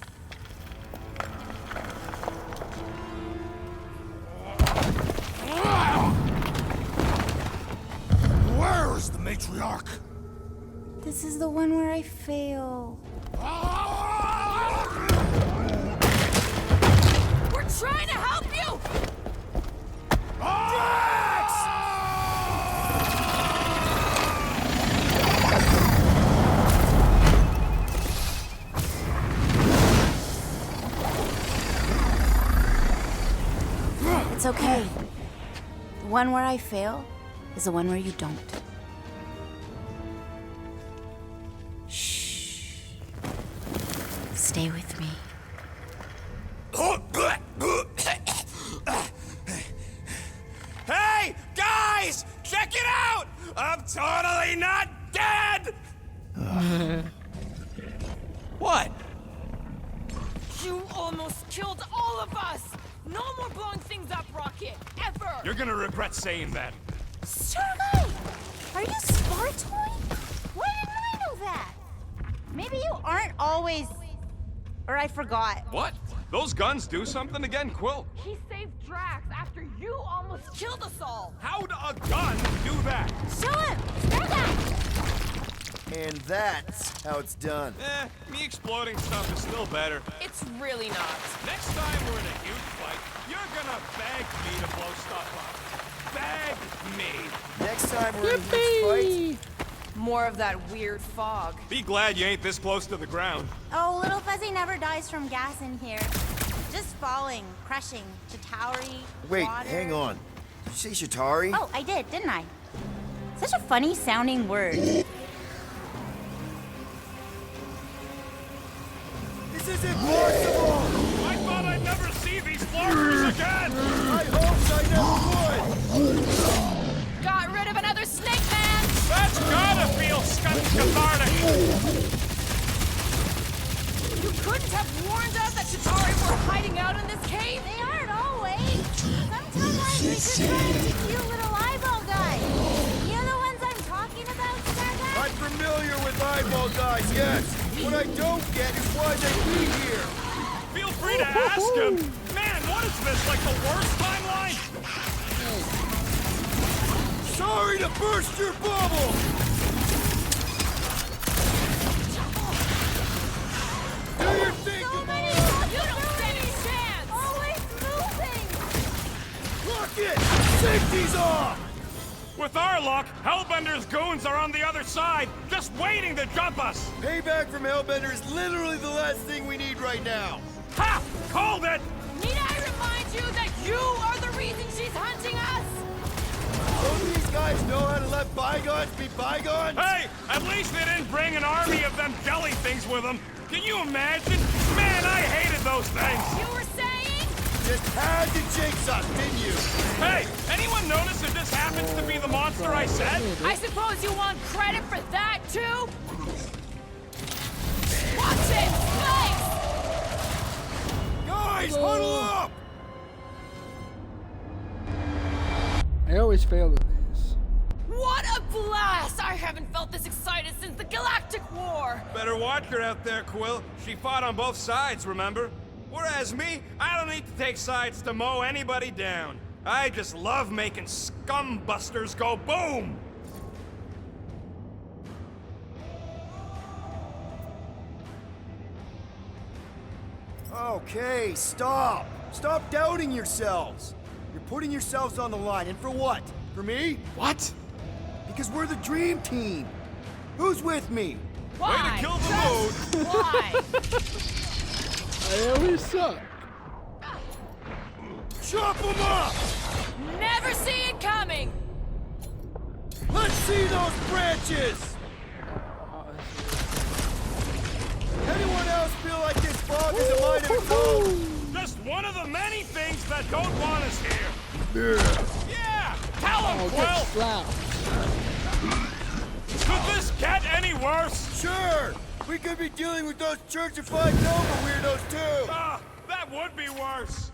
S7: Where is the matriarch?
S9: This is the one where I fail.
S1: We're trying to help you!
S9: It's okay. The one where I fail is the one where you don't. Shh. Stay with me.
S4: Hey, guys! Check it out! I'm totally not dead! What?
S1: You almost killed all of us! No more blowing things up, Rocket! Ever!
S4: You're gonna regret saying that.
S9: Star Guy! Are you Spartoid? Why didn't I know that? Maybe you aren't always... Or I forgot.
S4: What? Those guns do something again, Quill?
S1: He saved Drax after you almost killed us all!
S4: How'd a gun do that?
S9: Show him! Star Guy!
S2: And that's how it's done.
S4: Me exploding stuff is still better.
S1: It's really not.
S4: Next time we're in a huge fight, you're gonna beg me to blow stuff up. Beg me.
S2: Next time we're in a huge fight,
S1: More of that weird fog.
S4: Be glad you ain't this close to the ground.
S9: Oh, Little Fuzzy never dies from gas in here. Just falling, crushing, Chitauri,
S2: wait,
S9: water.
S2: hang on. Did you say Shatari?
S9: Oh, I did, didn't I? Such a funny sounding word.
S2: This is impossible!
S4: I thought I'd never see these flarkers again!
S2: I hoped I never would!
S1: Got rid of another snake man!
S4: That's gotta feel cathartic!
S1: You couldn't have warned us that Chitauri were hiding out in this cave?
S9: They aren't always. Sometimes they just run into cute little eyeball guys. You know the ones I'm talking about, Stardust?
S2: I'm familiar with eyeball guys, yes. What I don't get is why they be here.
S4: Feel free to ask him! Man, what is this, like the worst timeline?
S2: Sorry to burst your bubble! Do your thing,
S9: So many
S2: Gamora!
S1: You don't stand a chance!
S9: Always moving.
S2: Lock it! Safety's off!
S4: With our luck, Hellbender's goons are on the other side, just waiting to jump us!
S2: Payback from Hellbender is literally the last thing we need right now.
S4: Ha! Called it!
S1: Need I remind you that you are the reason she's hunting us?
S2: Don't these guys know how to let bygones be bygones?
S4: Hey, at least they didn't bring an army of them jelly things with them. Can you imagine? Man, I hated those things.
S1: You were saying?
S2: Just had to jinx us, didn't you?
S4: Hey, anyone notice if this happens to be the monster I said?
S1: I suppose you want credit for that, too? Watch it! Spikes!
S2: Guys, huddle up!
S3: I always fail at this.
S1: What a blast! I haven't felt this excited since the Galactic War!
S4: Better watch her out there, Quill. She fought on both sides, remember? Whereas me, I don't need to take sides to mow anybody down. I just love making scumbusters go boom!
S2: Okay, stop! Stop doubting yourselves! You're putting yourselves on the line, and for what? For me?
S4: What?
S2: Because we're the dream team! Who's with me?
S1: Why?
S4: Way to kill the mood!
S1: Why?
S3: I always suck.
S2: Chop them up!
S1: Never see it coming!
S2: Let's see those branches! Anyone else feel like this fog is a mind of its own?
S4: Just one of the many things that don't want us here. Yeah! Tell him,
S3: Oh,
S4: Quill!
S3: get slapped.
S4: Could this get any worse?
S2: Sure! We could be dealing with those Churchified Nova weirdos too!
S4: That would be worse.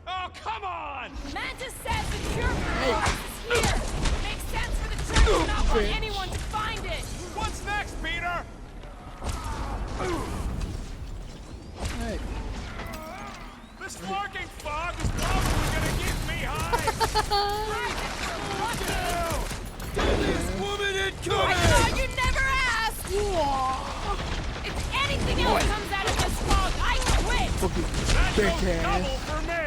S4: Oh, come on!
S1: Mantis says the cure for the virus is here! Makes sense for the Church to not want
S3: bitch.
S1: anyone to find it!
S4: What's next, Peter?
S3: Hey.
S4: This flarking fog is probably gonna give me hives.
S2: Deadliest woman
S1: I
S2: incoming!
S1: thought you'd never ask! If anything else comes out of this fog, I quit!
S3: Fucking
S4: That
S3: bitch
S4: goes
S3: ass.
S4: double for me.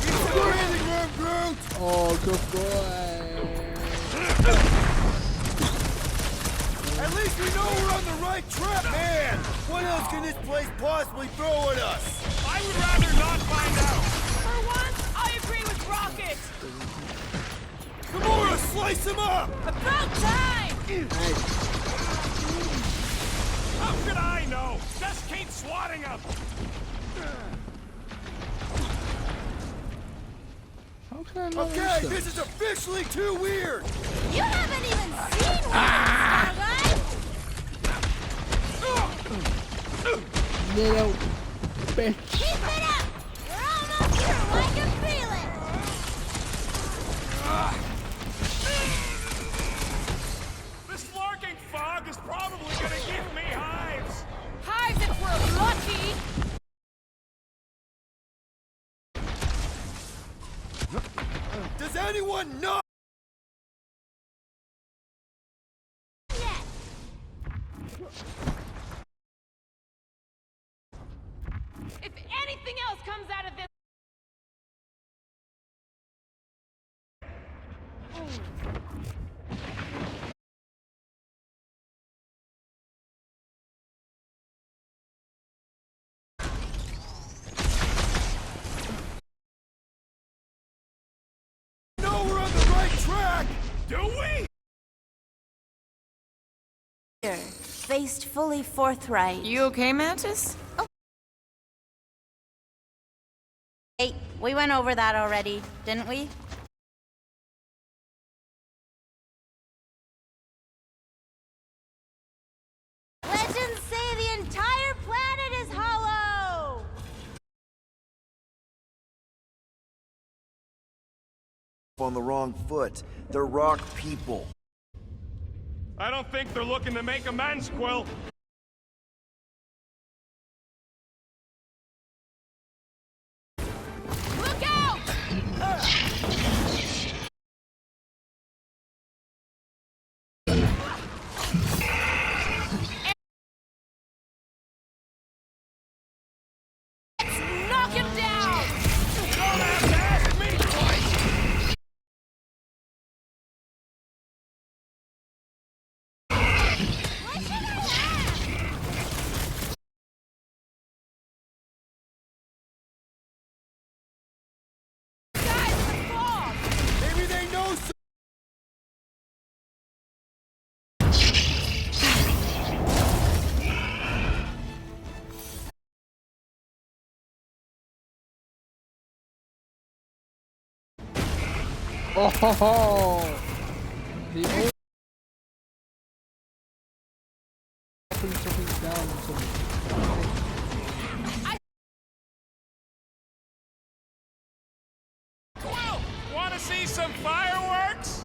S2: Keep the breathing room, Groot!
S3: Oh, good boy.
S2: At least we know we're on the right track! Man, what else can this place possibly throw at us?
S4: I would rather not find out.
S1: For once, I agree with Rocket!
S2: Gamora, slice him up!
S1: About time!
S4: How could I know? Just keep swatting them.
S3: How can I not
S2: Okay,
S3: understand?
S2: this is officially too weird!
S9: You haven't even seen one, Starlight!
S3: Little bitch.
S9: Keep it up! We're almost through, I can feel it!
S4: This flarking fog is probably gonna give me hives.
S1: Hives if we're lucky!
S2: Does anyone know?
S9: Yeah,
S1: If anything else comes out of this...
S2: No, we're on the right track!
S4: Do we?
S9: Faced fully forthright.
S1: You okay, Mantis?
S9: Hey, we went over that already, didn't we? Legends say the entire planet is hollow!
S2: On the wrong foot. They're rock people.
S4: I don't think they're looking to make amends, Quill.
S1: Look out! Knock him down!
S4: Don't have to ask me twice!
S1: Guys, let's fall!
S2: Maybe they know some.
S3: Oh ho ho! The old something down until
S4: Quill, wanna see some fireworks?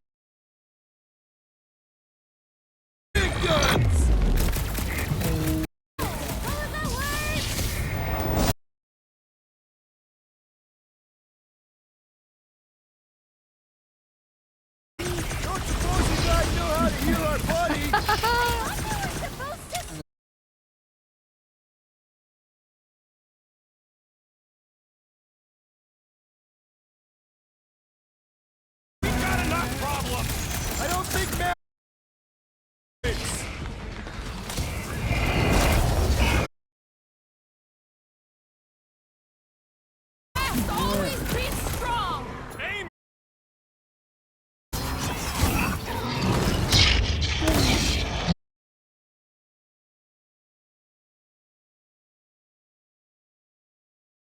S2: Big guns! Don't suppose you guys know how to heal our buddy?
S4: We've got enough problems.
S2: I don't think Matt.
S1: Always be strong!
S4: Aim.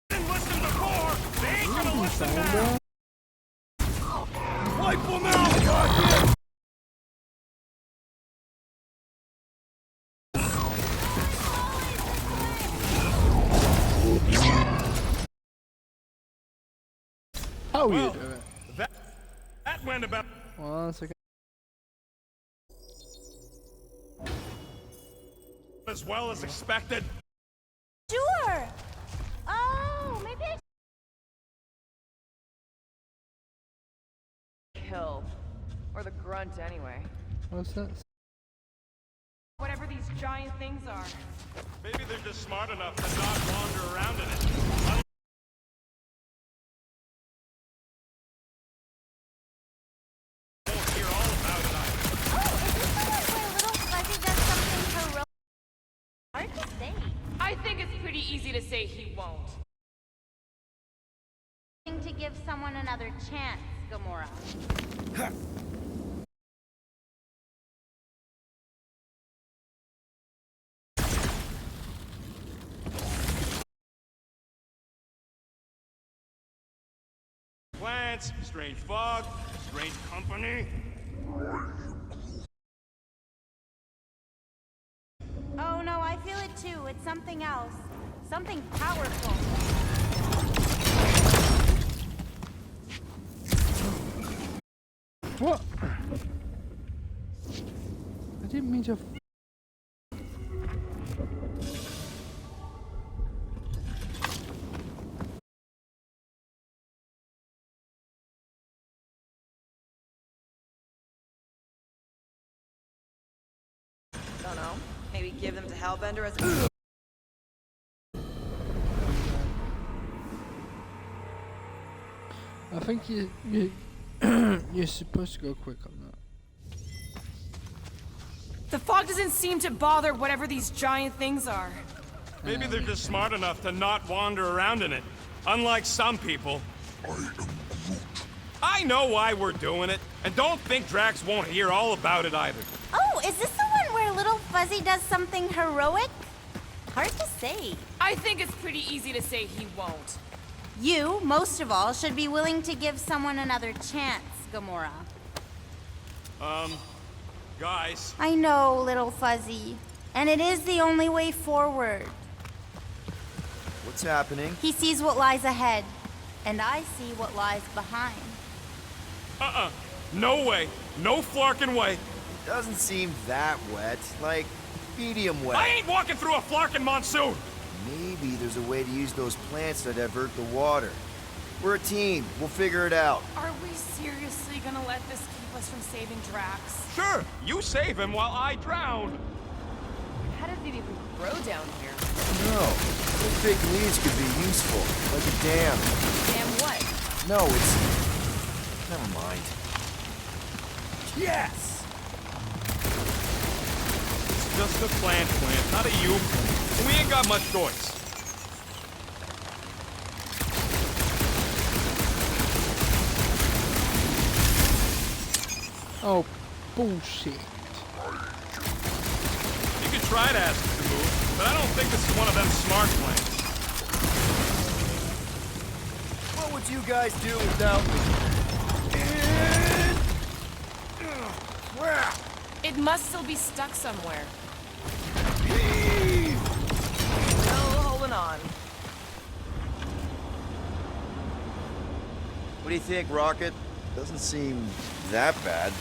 S4: Didn't listen before. They ain't gonna listen now.
S2: Wipe them out, goddamn!
S3: how
S4: Well,
S3: you doing?
S4: That went about.
S3: 1 second.
S4: As well as expected.
S9: Sure! Oh, maybe I...
S1: Kill. Or the grunt, anyway.
S3: What's that?
S1: Whatever these giant things are.
S4: Maybe they're just smart enough to not wander around in it. I won't hear all about it either.
S9: Oh, is this the one where little Fuzzy does something heroic? Hard to say.
S1: I think it's pretty easy to say he won't.
S9: To give someone another chance, Gamora.
S4: Plants, strange fog, strange company.
S9: Oh no, I feel it too. It's something else. Something powerful.
S3: What? I didn't mean to.
S10: Don't know. Maybe give them to Hellbender as a...
S3: think you're supposed to go quick on that.
S1: The fog doesn't seem to bother whatever these giant things are.
S4: Maybe they're just smart enough to not wander around in it. Unlike some people.
S5: I am Groot.
S4: I know why we're doing it, and don't think Drax won't hear all about it either.
S9: Oh, is this the one where little Fuzzy does something heroic? Hard to say.
S1: I think it's pretty easy to say he won't.
S9: You, most of all, should be willing to give someone another chance, Gamora.
S4: Guys.
S9: I know, little Fuzzy. And it is the only way forward.
S2: What's happening?
S9: He sees what lies ahead, and I see what lies behind.
S4: No way. No flarkin' way.
S2: It doesn't seem that wet. Like, medium wet.
S4: I ain't walking through a flarkin' monsoon.
S2: Maybe there's a way to use those plants to divert the water. We're a team. We'll figure it out.
S1: Are we seriously gonna let this keep us from saving Drax?
S4: Sure, you save him while I drown.
S1: How did it even grow down here?
S2: No. Those big leaves could be useful. Like a dam.
S1: Damn what?
S2: No, it's... Never mind. Yes!
S4: It's just a plant, not a you. And we ain't got much choice.
S3: Oh, bullshit.
S4: You could try to ask us to move, but I don't think this is one of them smart plans.
S2: What would you guys do without me?
S1: It must still be stuck somewhere. Still holding on.
S2: What do you think, Rocket? Doesn't seem that bad.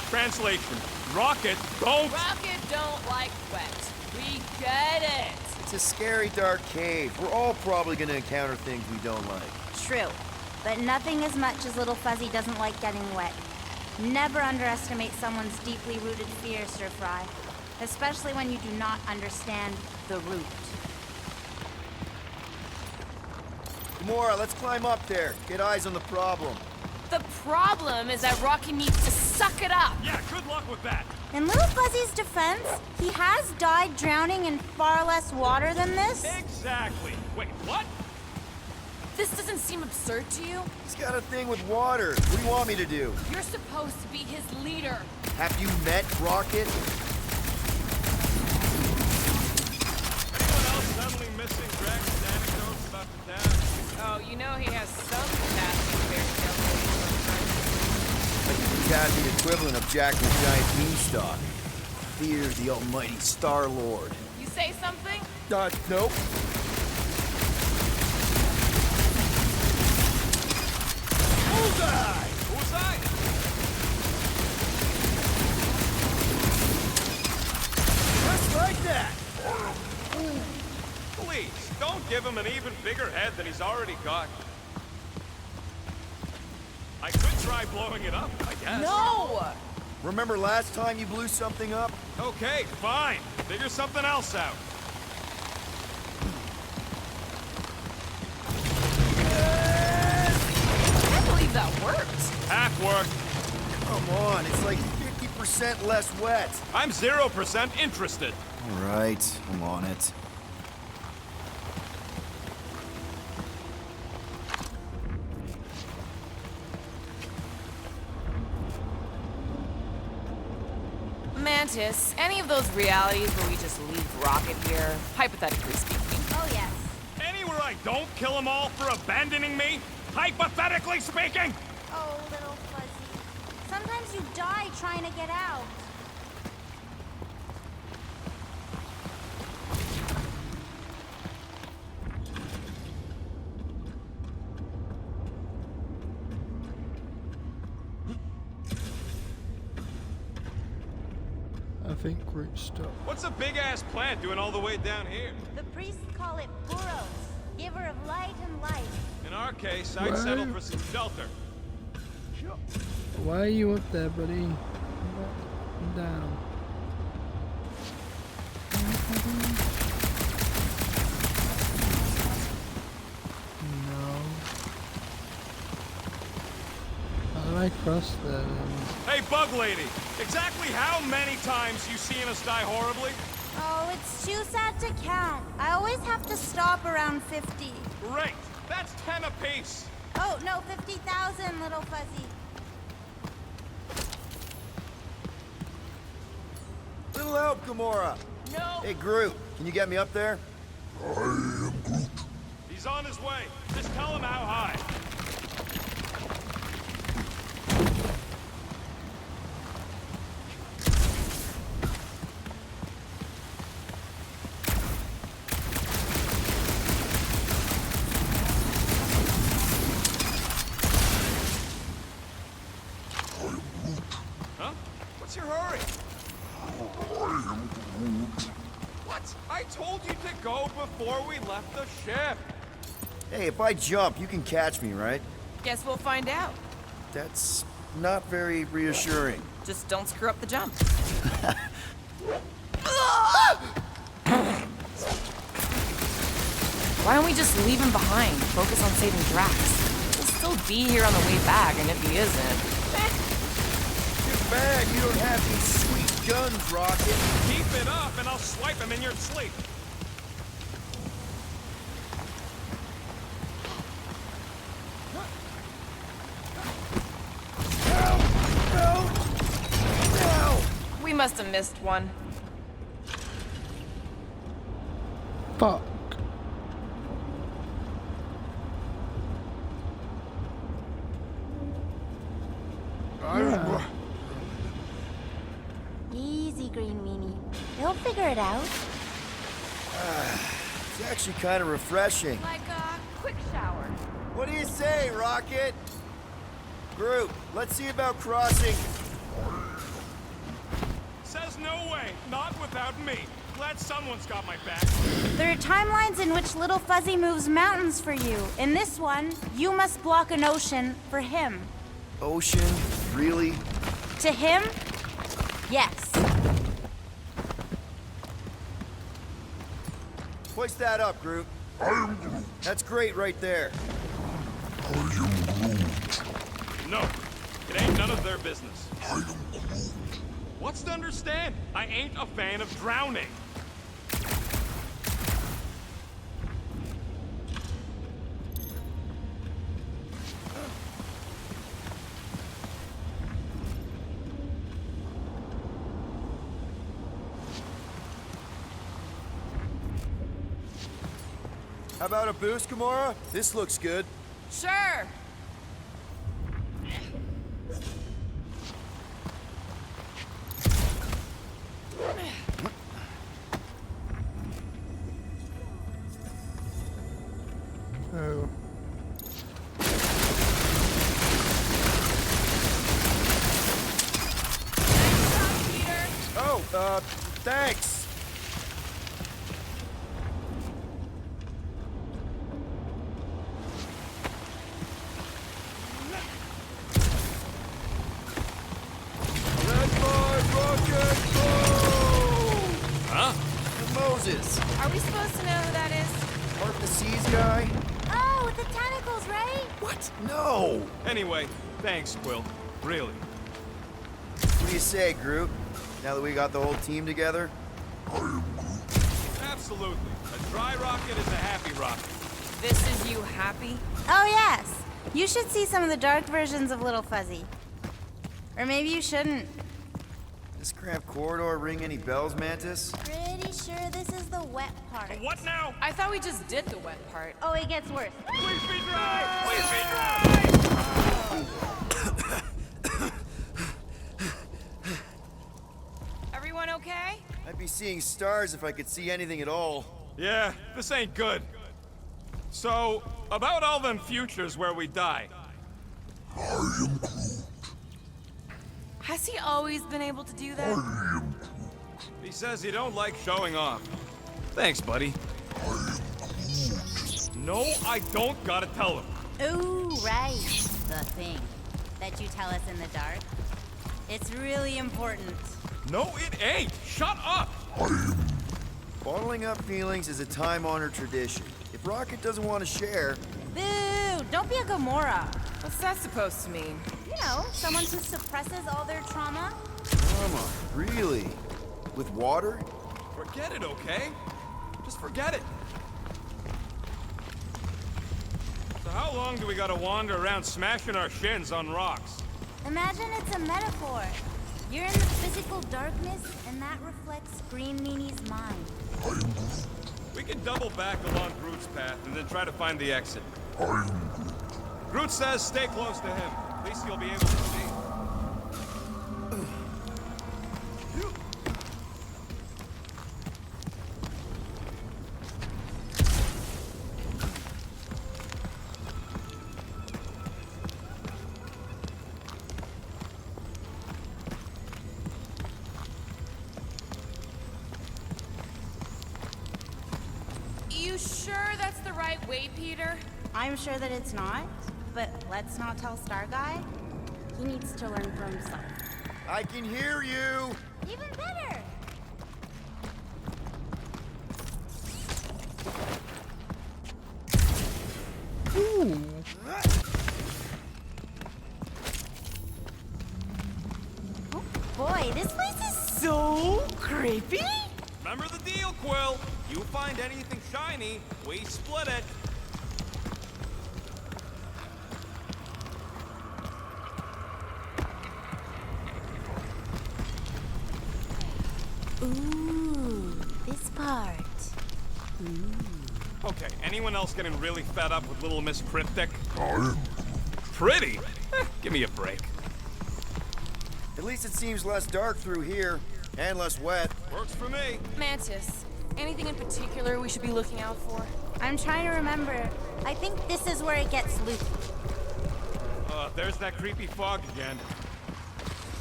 S4: Translation. Rocket, don't...
S1: Rocket don't like wet. We get it.
S2: It's a scary dark cave. We're all probably gonna encounter things we don't like.
S9: True. But nothing as much as little Fuzzy doesn't like getting wet. Never underestimate someone's deeply rooted fear, Sir Fry. Especially when you do not understand the root.
S2: Gamora, let's climb up there. Get eyes on the problem.
S1: The problem is that Rocky needs to suck it up.
S4: Yeah, good luck with that.
S9: In little Fuzzy's defense, he has died drowning in far less water than this.
S4: Exactly. Wait, what?
S1: This doesn't seem absurd to you?
S2: He's got a thing with water. What do you want me to do?
S1: You're supposed to be his leader.
S2: Have you met Rocket?
S4: Anyone else suddenly missing Drax's anecdotes about the dad?
S1: Oh, you know he has some capacity for fairy tales.
S2: Like the Kathy equivalent of Jack the Giant Beanstalk. Fear the almighty Star-Lord.
S1: You say something?
S2: Nope. Bullseye!
S4: Bullseye?
S2: Just like that!
S4: Please, don't give him an even bigger head than he's already got. I could try blowing it up, I guess.
S1: No!
S2: Remember last time you blew something up?
S4: Okay, fine. Figure something else out.
S1: I can't believe that worked.
S4: Half work.
S2: Come on, it's like 50% less wet.
S4: I'm 0% interested.
S2: All right, I'm on it.
S1: Mantis, any of those realities where we just leave Rocket here, hypothetically speaking.
S9: Oh, yes.
S4: Anywhere I don't kill them all for abandoning me, hypothetically speaking.
S9: Oh, little Fuzzy. Sometimes you die trying to get out.
S3: I think Groot stopped.
S4: What's a big-ass plant doing all the way down here?
S9: The priests call it Buros, giver of light and life.
S4: In our case, I'd
S3: What?
S4: settle for some shelter.
S3: Why are you up there, buddy? Come down. No. I cross them?
S4: Hey, Bug Lady, exactly how many times you seen us die horribly?
S9: Oh, it's too sad to count. I always have to stop around 50.
S4: Great, that's 10 apiece.
S9: Oh, no, 50,000, little fuzzy.
S2: Little help, Gamora.
S1: No.
S2: Hey, Groot, can you get me up there?
S5: I am Groot.
S4: He's on his way. Just tell him how high. Huh? What's your hurry?
S5: I am Groot.
S4: What? I told you to go before we left the ship.
S2: Hey, if I jump, you can catch me, right?
S1: Guess we'll find out.
S2: That's not very reassuring.
S1: Just don't screw up the jump. Why don't we just leave him behind? Focus on saving Drax. He'll still be here on the way back, and if he isn't,
S2: Too bad you don't have these sweet guns, Rocket.
S4: Keep it up and I'll swipe him in your sleep.
S1: we must have missed one.
S3: Fuck.
S9: Easy, Green Meanie. They'll figure it out.
S2: It's actually kind of refreshing.
S1: Like a quick shower.
S2: What do you say, Rocket? Groot, let's see about crossing.
S4: Says no way, not without me. Glad someone's got my back.
S9: There are timelines in which Little Fuzzy moves mountains for you. In this one, you must block an ocean for him.
S2: Ocean? Really?
S9: To him? Yes.
S2: Hoist that up, Groot.
S5: I am Groot.
S2: That's great right there.
S5: I am Groot.
S4: No, it ain't none of their business.
S5: I am Groot.
S4: What's to understand? I ain't a fan of drowning.
S2: How about a boost, Gamora? This looks good.
S1: Sure.
S3: Oh.
S2: Oh, thanks. Red line, rocket, go!
S4: Huh?
S2: Moses,
S1: Are we supposed to know who that is?
S2: part the seas guy?
S9: Oh, with the tentacles, right?
S2: What? No!
S4: Anyway, thanks, Quill. Really.
S2: What do you say, Groot? Now that we got the whole team together?
S5: I am Groot.
S4: Absolutely. A dry rocket is a happy rocket.
S1: This is you happy?
S9: Oh, yes. You should see some of the dark versions of Little Fuzzy. Or maybe you shouldn't.
S2: This cramped corridor ring any bells, Mantis?
S9: Pretty sure this is the wet part.
S4: What now?
S1: I thought we just did the wet part.
S9: Oh, it gets worse.
S4: Please be dry! Please be dry!
S1: Everyone okay?
S2: I'd be seeing stars if I could see anything at all.
S4: Yeah, this ain't good. So, about all them futures where we die.
S5: I am Groot.
S1: Has he always been able to do
S5: I
S1: that?
S5: am Groot.
S4: He says he don't like showing off. Thanks, buddy.
S5: I am Groot.
S4: No, I don't gotta tell him.
S9: Ooh, right. The thing that you tell us in the dark. It's really important.
S4: No, it ain't. Shut up.
S5: I am
S2: Bottling up feelings is a time-honored tradition. If Rocket doesn't want to share,
S9: Boo! Don't be a Gamora.
S1: What's that supposed to mean?
S9: You know, someone who suppresses all their trauma.
S2: Mama, really? With water?
S4: Forget it, okay? Just forget it. So how long do we gotta wander around smashing our shins on rocks?
S9: Imagine it's a metaphor. You're in the physical darkness, and that reflects Green Meanie's mind.
S4: We can double back along Groot's path and then try to find the exit.
S5: I'm
S4: Groot says stay close to him. At least you'll be able to see.
S1: You sure that's the right way, Peter?
S9: I'm sure that it's not, but let's not tell Star Guy. He needs to learn for himself.
S2: I can hear you!
S9: Even better! Oh boy, this place is so creepy!
S4: Remember the deal, Quill. You find anything shiny, we split it.
S9: Ooh, this part.
S4: Okay, anyone else getting really fed up with Little Miss Cryptic?
S5: I'm
S4: Pretty? Give me a break.
S2: At least it seems less dark through here, and less wet.
S4: Works for me.
S1: Mantis, anything in particular we should be looking out for?
S9: I'm trying to remember. I think this is where it gets loopy.
S4: There's that creepy fog again.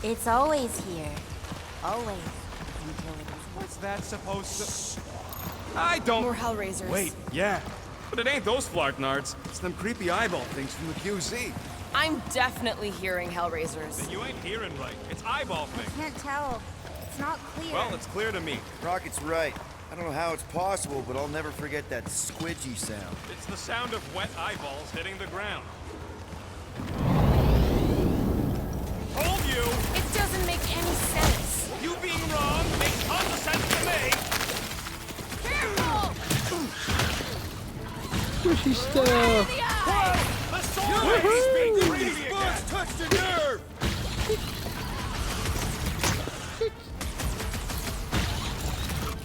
S9: It's always here. Always. Until it is.
S4: What's that supposed to... I don't...
S1: More Hellraisers.
S4: Wait, yeah. But it ain't those flartnards. It's them creepy eyeball things from the QZ.
S1: I'm definitely hearing Hellraisers.
S4: Then you ain't hearing right. It's eyeball things.
S9: Can't tell. It's not clear.
S4: Well, it's clear to me.
S2: Rocket's right. I don't know how it's possible, but I'll never forget that squidgy sound.
S4: It's the sound of wet eyeballs hitting the ground. Told you!
S1: It doesn't make any sense.
S4: You being wrong makes tons of sense to me!
S1: Careful!
S3: Squishy stuff.
S1: The eye!
S4: The sword is being crazy again!
S2: Touched a nerve!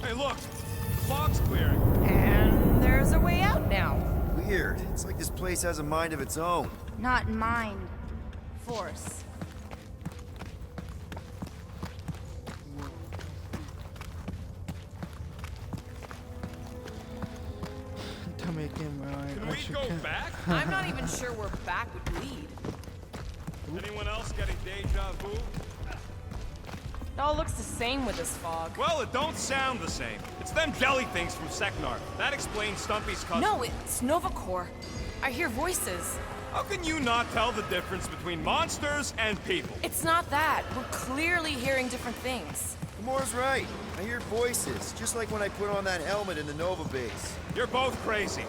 S4: Hey, look! The fog's clearing.
S1: And there's a way out now.
S2: Weird. It's like this place has a mind of its own.
S9: Not mind. Force.
S3: Tell me again where
S4: Can
S3: I
S4: we
S3: should
S4: go
S3: go.
S4: back?
S1: I'm not even sure where back would lead.
S4: Anyone else getting deja vu?
S1: It all looks the same with this fog.
S4: Well, it don't sound the same. It's them jelly things from Seknar. That explains Stumpy's cousin.
S1: No, it's Nova Corps. I hear voices.
S4: How can you not tell the difference between monsters and people?
S1: It's not that. We're clearly hearing different things.
S2: Gamora's right. I hear voices, just like when I put on that helmet in the Nova base.
S4: You're both crazy.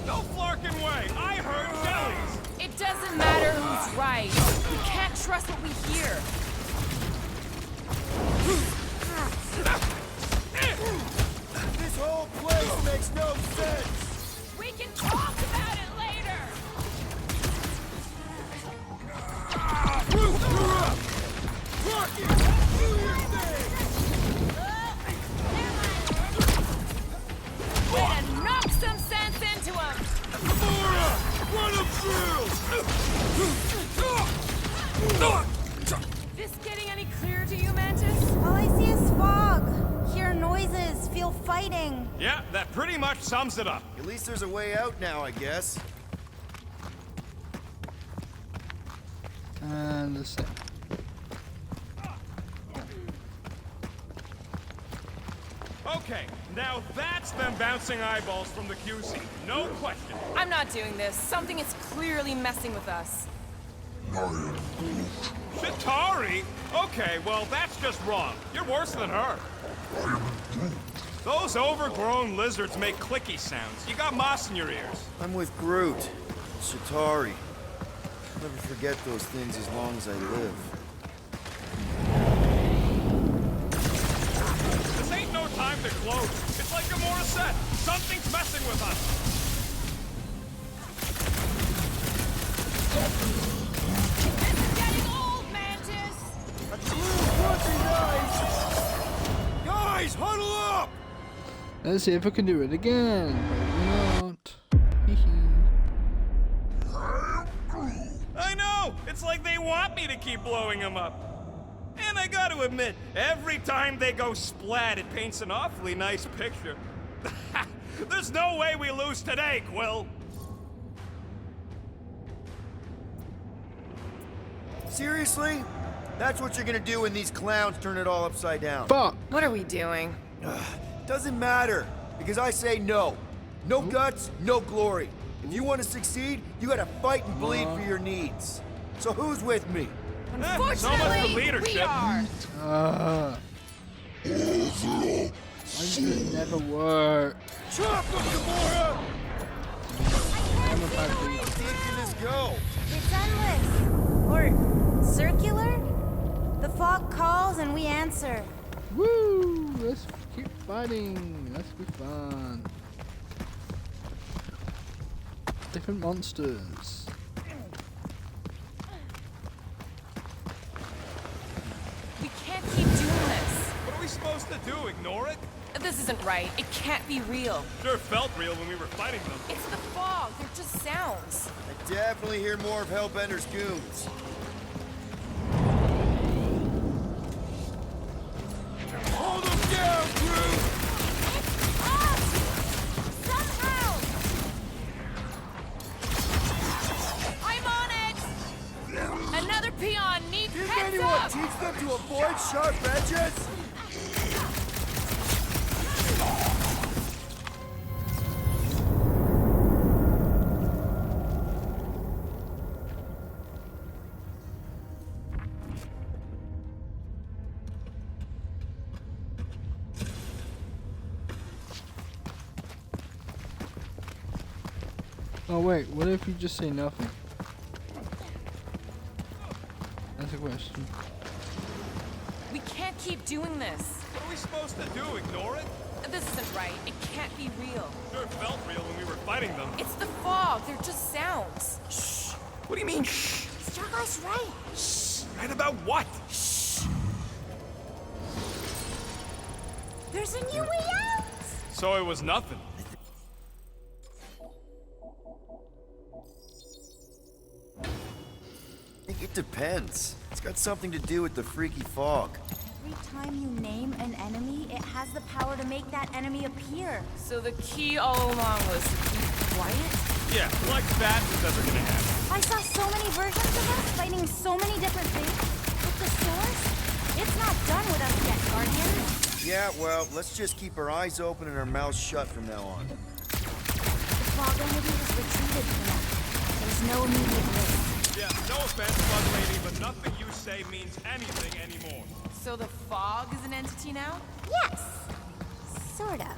S4: No flarkin' way! I heard jellies!
S1: It doesn't matter who's right. We can't trust what we hear.
S2: This whole place makes no sense!
S1: We can talk about it later! Way to knock some sense into him! This getting any clearer to you, Mantis?
S9: All I see is fog. Hear noises. Feel fighting.
S4: Yeah, that pretty much sums it up.
S2: At least there's a way out now, I guess.
S3: And the same.
S4: Okay, now that's them bouncing eyeballs from the QC. No question.
S1: I'm not doing this. Something is clearly messing with us.
S4: Chitauri? Okay, well, that's just wrong. You're worse than her. Those overgrown lizards make clicky sounds. You got moss in your ears.
S2: I'm with Groot. Shatari. I'll never forget those things as long as I live.
S4: This ain't no time to gloat. It's like Gamora said. Something's messing with us.
S1: This is getting old, Mantis!
S2: Guys, huddle up!
S3: Let's see if I can do it again. Probably not. Hee
S4: I know! It's like they want me to keep blowing them up. And I gotta admit, every time they go splat, it paints an awfully nice picture. There's no way we lose today, Quill.
S2: Seriously? That's what you're gonna do when these clowns turn it all upside down?
S3: Fuck!
S1: What are we doing?
S2: Doesn't matter, because I say no. No guts, no glory. If you want to succeed, you gotta fight and bleed for your needs. So who's with me?
S4: So much for
S1: Unfortunately, we
S4: leadership.
S1: are.
S3: Why does it never work?
S2: Chop them, Gamora!
S3: I'm a bad
S2: How
S3: leader.
S2: deep can this go?
S9: It's endless. Or circular? The fog calls and we answer.
S3: Woo! Let's keep fighting. Let's be fun. Different monsters.
S1: We can't keep doing this.
S4: What are we supposed to do? Ignore it?
S1: This isn't right. It can't be real.
S4: Sure felt real when we were fighting them.
S1: It's the fog. They're just sounds.
S2: I definitely hear more of Hellbender's goons. Hold them down, crew!
S9: Somehow!
S1: I'm on it! Another peon needs
S2: Did
S1: heads
S2: anyone
S1: up!
S2: teach them to avoid sharp edges?
S3: Oh wait, what if you just say nothing? That's a question.
S1: We can't keep doing this.
S4: What are we supposed to do? Ignore it?
S1: This isn't right. It can't be real.
S4: Sure felt real when we were fighting them.
S1: It's the fog. They're just sounds.
S4: Shh. What do you mean, shh?
S9: Starguy's right.
S4: Shh. Right about what?
S9: Shh. There's a new way out.
S4: So it was nothing.
S2: I think it depends. It's got something to do with the freaky fog.
S9: Every time you name an enemy, it has the power to make that enemy appear.
S1: So the key all along was to keep quiet?
S4: Yeah, like that was ever gonna happen.
S9: I saw so many versions of us fighting so many different things. But the source, it's not done with us yet, Guardian.
S2: Yeah, well, let's just keep our eyes open and our mouths shut from now on.
S9: The fog entity has retreated from us. There's no immediate risk.
S4: Yeah, no offense, Bug Lady, but nothing you say means anything anymore.
S1: So the fog is an entity now?
S9: Yes. Sort of.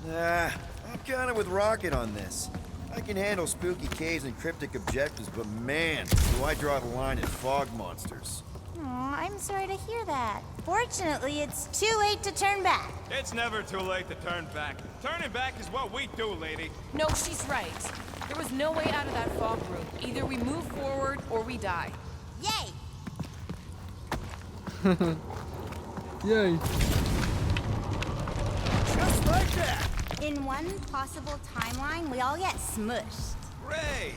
S2: I'm kinda with Rocket on this. I can handle spooky caves and cryptic objectives, but man, do I draw the line at fog monsters.
S9: Aw, I'm sorry to hear that. Fortunately, it's too late to turn back.
S4: It's never too late to turn back. Turning back is what we do, lady.
S1: No, she's right. There was no way out of that fog room. Either we move forward or we die.
S9: Yay!
S3: Yay!
S2: Just like that!
S9: In one possible timeline, we all get smushed.
S4: Great!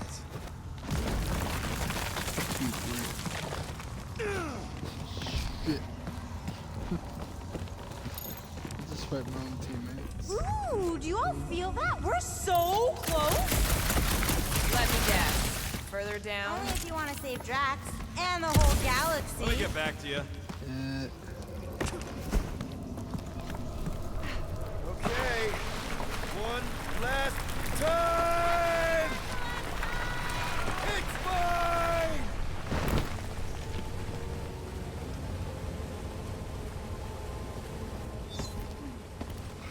S3: Shit. Just fight my own teammates.
S9: Ooh, do you all feel that? We're so close.
S1: Let me guess. Further down?
S9: Only if you want to save Drax and the whole galaxy.
S4: Let me get back to you.
S2: Okay, one last time! It's mine!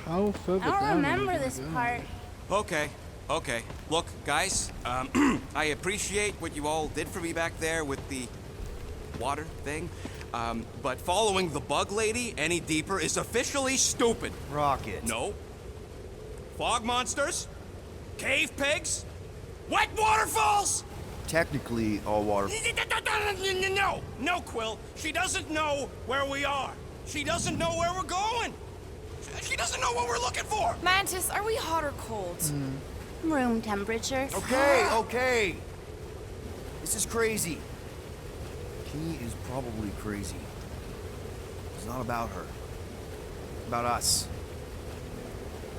S3: How further
S9: I don't
S3: down are we
S9: remember
S3: gonna
S9: this
S3: go?
S9: part.
S4: Okay, Okay. Look, guys, I appreciate what you all did for me back there with the water thing, but following the bug lady any deeper is officially stupid.
S2: Rocket.
S4: No. Fog monsters? Cave pigs? Wet waterfalls?
S2: Technically, all water.
S4: No! No, Quill. She doesn't know where we are. She doesn't know where we're going. She doesn't know what we're looking for.
S1: Mantis, are we hot or cold?
S9: Room temperature.
S2: Okay, okay. This is crazy. She is probably crazy. It's not about her. It's about us.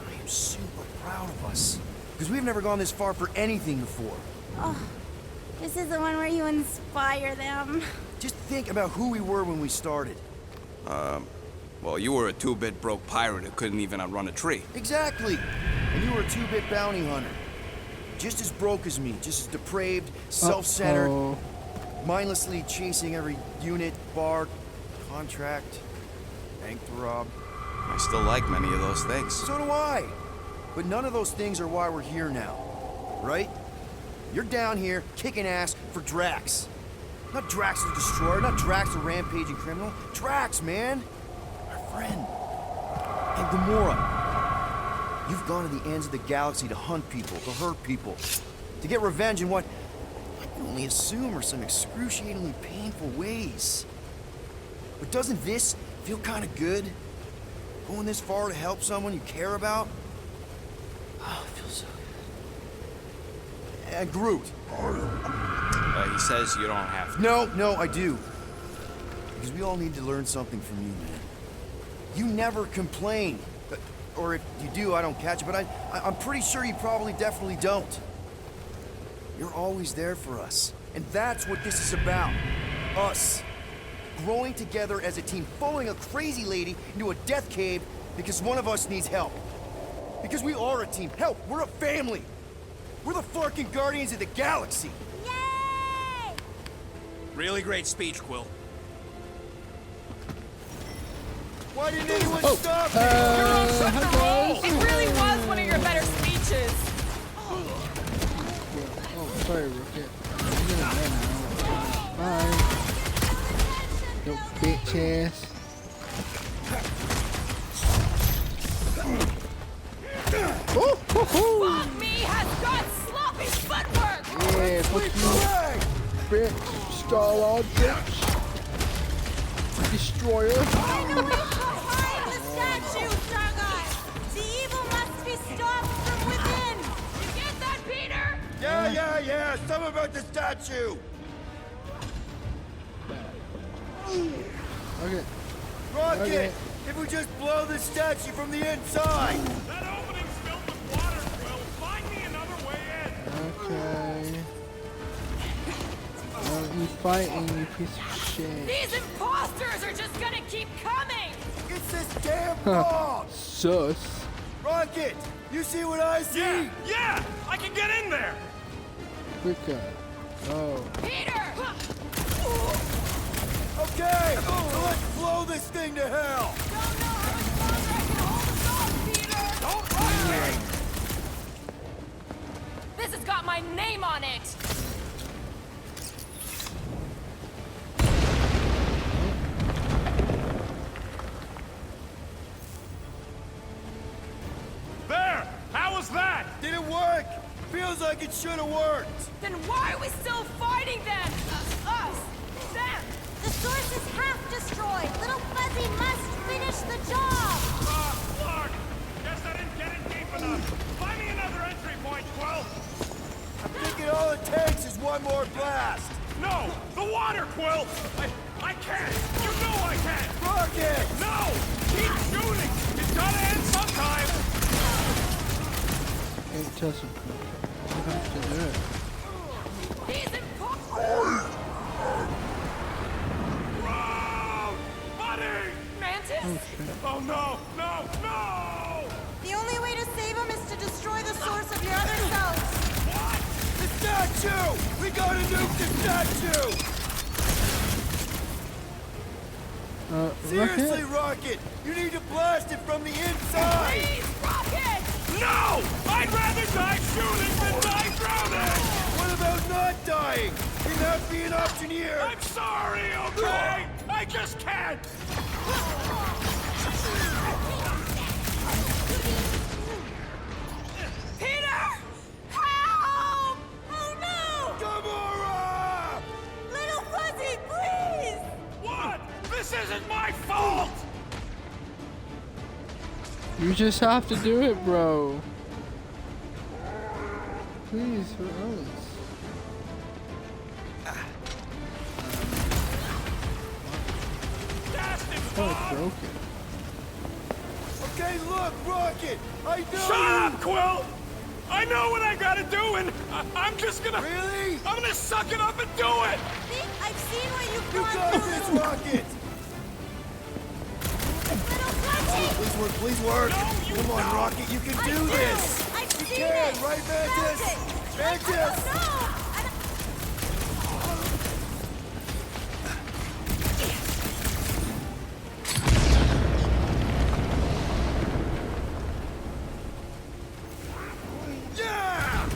S2: I am super proud of us. Because we've never gone this far for anything before.
S9: Oh, this is the one where you inspire them.
S2: Just think about who we were when we started.
S4: Well, you were a two-bit broke pirate who couldn't even outrun a tree.
S2: Exactly. And you were a two-bit bounty hunter. Just as broke as me, just as depraved, self-centered, mindlessly chasing every unit, bar, contract, bank to rob.
S4: I still like many of those things.
S2: So do I. But none of those things are why we're here now, right? You're down here kicking ass for Drax. Not Drax the Destroyer, not Drax the rampaging criminal. Drax, man. Our friend. And Gamora. You've gone to the ends of the galaxy to hunt people, to hurt people, to get revenge in what I can only assume are some excruciatingly painful ways. But doesn't this feel kind of good? Going this far to help someone you care about? Oh, it feels so good. And Groot.
S4: He says you don't have to.
S2: No, I do. Because we all need to learn something from you, man. You never complain. Or if you do, I don't catch it, but I'm pretty sure you probably definitely don't. You're always there for us. And that's what this is about. Us. Growing together as a team, following a crazy lady into a death cave because one of us needs help. Because we are a team. Help, we're a family. We're the fucking Guardians of the Galaxy.
S9: Yay!
S4: Really great speech, Quill.
S2: Why didn't anyone stop me?
S1: You're on such a roll! It really was one of your better speeches.
S3: Oh, sorry, Rocket. I'm gonna run now. Bye. Yo, bitch ass.
S1: Fuck me has got sloppy footwork!
S3: Yeah, fuck you. Bitch. Star-Lord, bitch. Destroyer.
S9: Behind the statue, Starguy! The evil must be stopped from within!
S1: You get that, Peter?
S2: Yeah. Something about the statue.
S3: Okay.
S2: Rocket,
S3: Okay.
S2: if we just blow the statue from the inside.
S4: That opening's filled with water, Quill. Find me another way in.
S3: Okay. You fighting, you piece of shit.
S1: These imposters are just gonna keep coming!
S2: It's this damn ball.
S3: Sus.
S2: Rocket, you see what I see?
S4: Yeah! I can get in there!
S3: Quicker. Oh.
S1: Peter!
S2: Okay, so let's blow this thing to hell.
S1: Don't know how much longer I can hold us off, Peter!
S4: Don't run me!
S1: This has got my name on it!
S4: There! How was that?
S2: Did it work? Feels like it should have worked.
S1: Then why are we still fighting then? Us! Them!
S9: The source is half destroyed! Little Fuzzy must finish the job!
S4: Look! Guess I didn't get it deep enough. Find me another entry point, Quill!
S2: I'm thinking all it takes is one more blast.
S4: No! The water, Quill! I can't! You know I can't!
S2: Rocket!
S4: No! Keep shooting! It's gotta end sometime!
S3: It doesn't. You have to do it.
S1: These imposters!
S4: Road! Buddy!
S1: Mantis?
S4: Oh no! No!
S9: The only way to save him is to destroy the source of your other self!
S4: What?
S2: The statue! We gotta nuke the statue! Seriously, Rocket! You need to blast it from the inside!
S1: Please, Rocket!
S4: No! I'd rather die shooting!
S2: trying. Can that be an option here?
S4: I'm sorry, okay? I just can't!
S1: Peter! Help! Oh no!
S2: Gamora!
S1: Little Fuzzy, please!
S4: What? This isn't my fault!
S3: You just have to do it, bro. Please, for us. Oh, it's broken.
S2: Okay, look, Rocket! I know
S4: Shut
S2: you!
S4: up, Quill! I know what I gotta do, and I'm just gonna...
S2: Really?
S4: I'm gonna suck it up and do it!
S1: See? I've seen what you've
S2: You
S1: gone
S2: got
S1: through,
S2: this,
S1: little,
S2: Rocket!
S1: little Fuzzy!
S2: Please work, please work!
S4: No, you
S2: Come on,
S4: don't.
S2: Rocket, you can
S1: I
S2: do
S1: do.
S2: this!
S1: I've
S2: You
S1: seen
S2: can,
S1: it.
S2: right, Mantis?
S1: I
S2: Mantis!
S1: don't know!
S2: Yeah!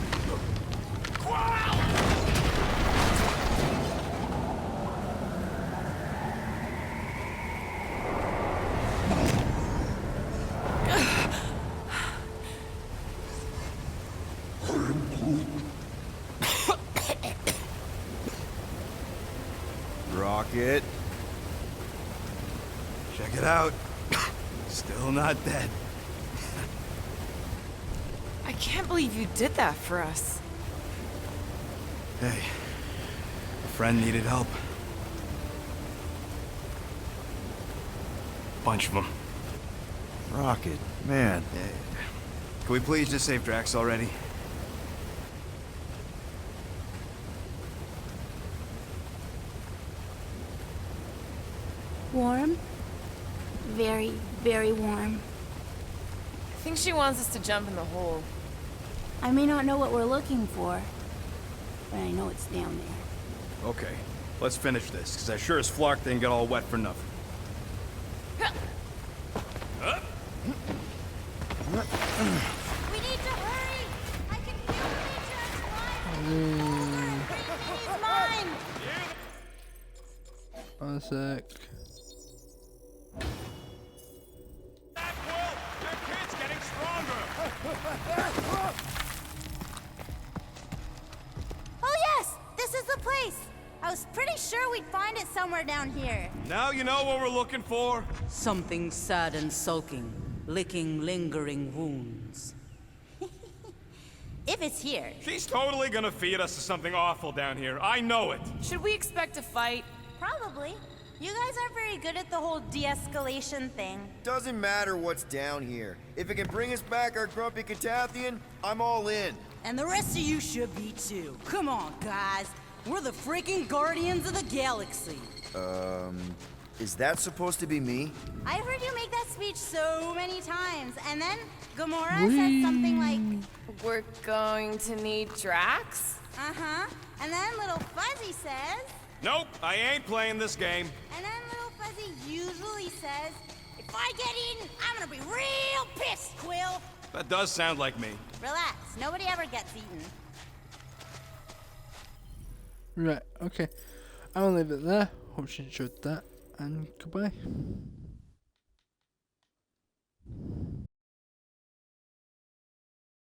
S2: Rocket. Check it out. Still not dead.
S1: I can't believe you did that for us.
S2: Hey, a friend needed help.
S7: Bunch of them.
S2: Rocket, man. Can we please just save Drax already?
S9: Warm? Very, very warm.
S1: I think she wants us to jump in the hole.
S9: I may not know what we're looking for, but I know it's down there.
S4: Okay, let's finish this, because I sure as Flark didn't get all wet for nothing.
S1: We need to hurry! I can feel nature's life! Mine!
S3: One sec.
S4: That Quill! Your kid's getting stronger!
S9: Oh yes! This is the place! I was pretty sure we'd find it somewhere down here.
S4: Now you know what we're looking for?
S10: Something sad and sulking, licking lingering wounds.
S9: If it's here.
S4: She's totally gonna feed us to something awful down here. I know it.
S1: Should we expect a fight?
S9: Probably. You guys aren't very good at the whole de-escalation thing.
S2: Doesn't matter what's down here. If it can bring us back our grumpy Catathian, I'm all in.
S10: And the rest of you should be too. Come on, guys. We're the freaking Guardians of the Galaxy.
S2: Is that supposed to be me?
S9: I've heard you make that speech so many times, and then Gamora said something like,
S1: We're going to need Drax?
S9: uh-huh, and then Little Fuzzy says,
S4: Nope, I ain't playing this game.
S9: and then Little Fuzzy usually says, if I get eaten, I'm gonna be real pissed, Quill.
S4: That does sound like me.
S9: Relax, nobody ever gets eaten.
S3: Right, okay. I'm gonna leave it there. Hope you enjoyed that, and goodbye.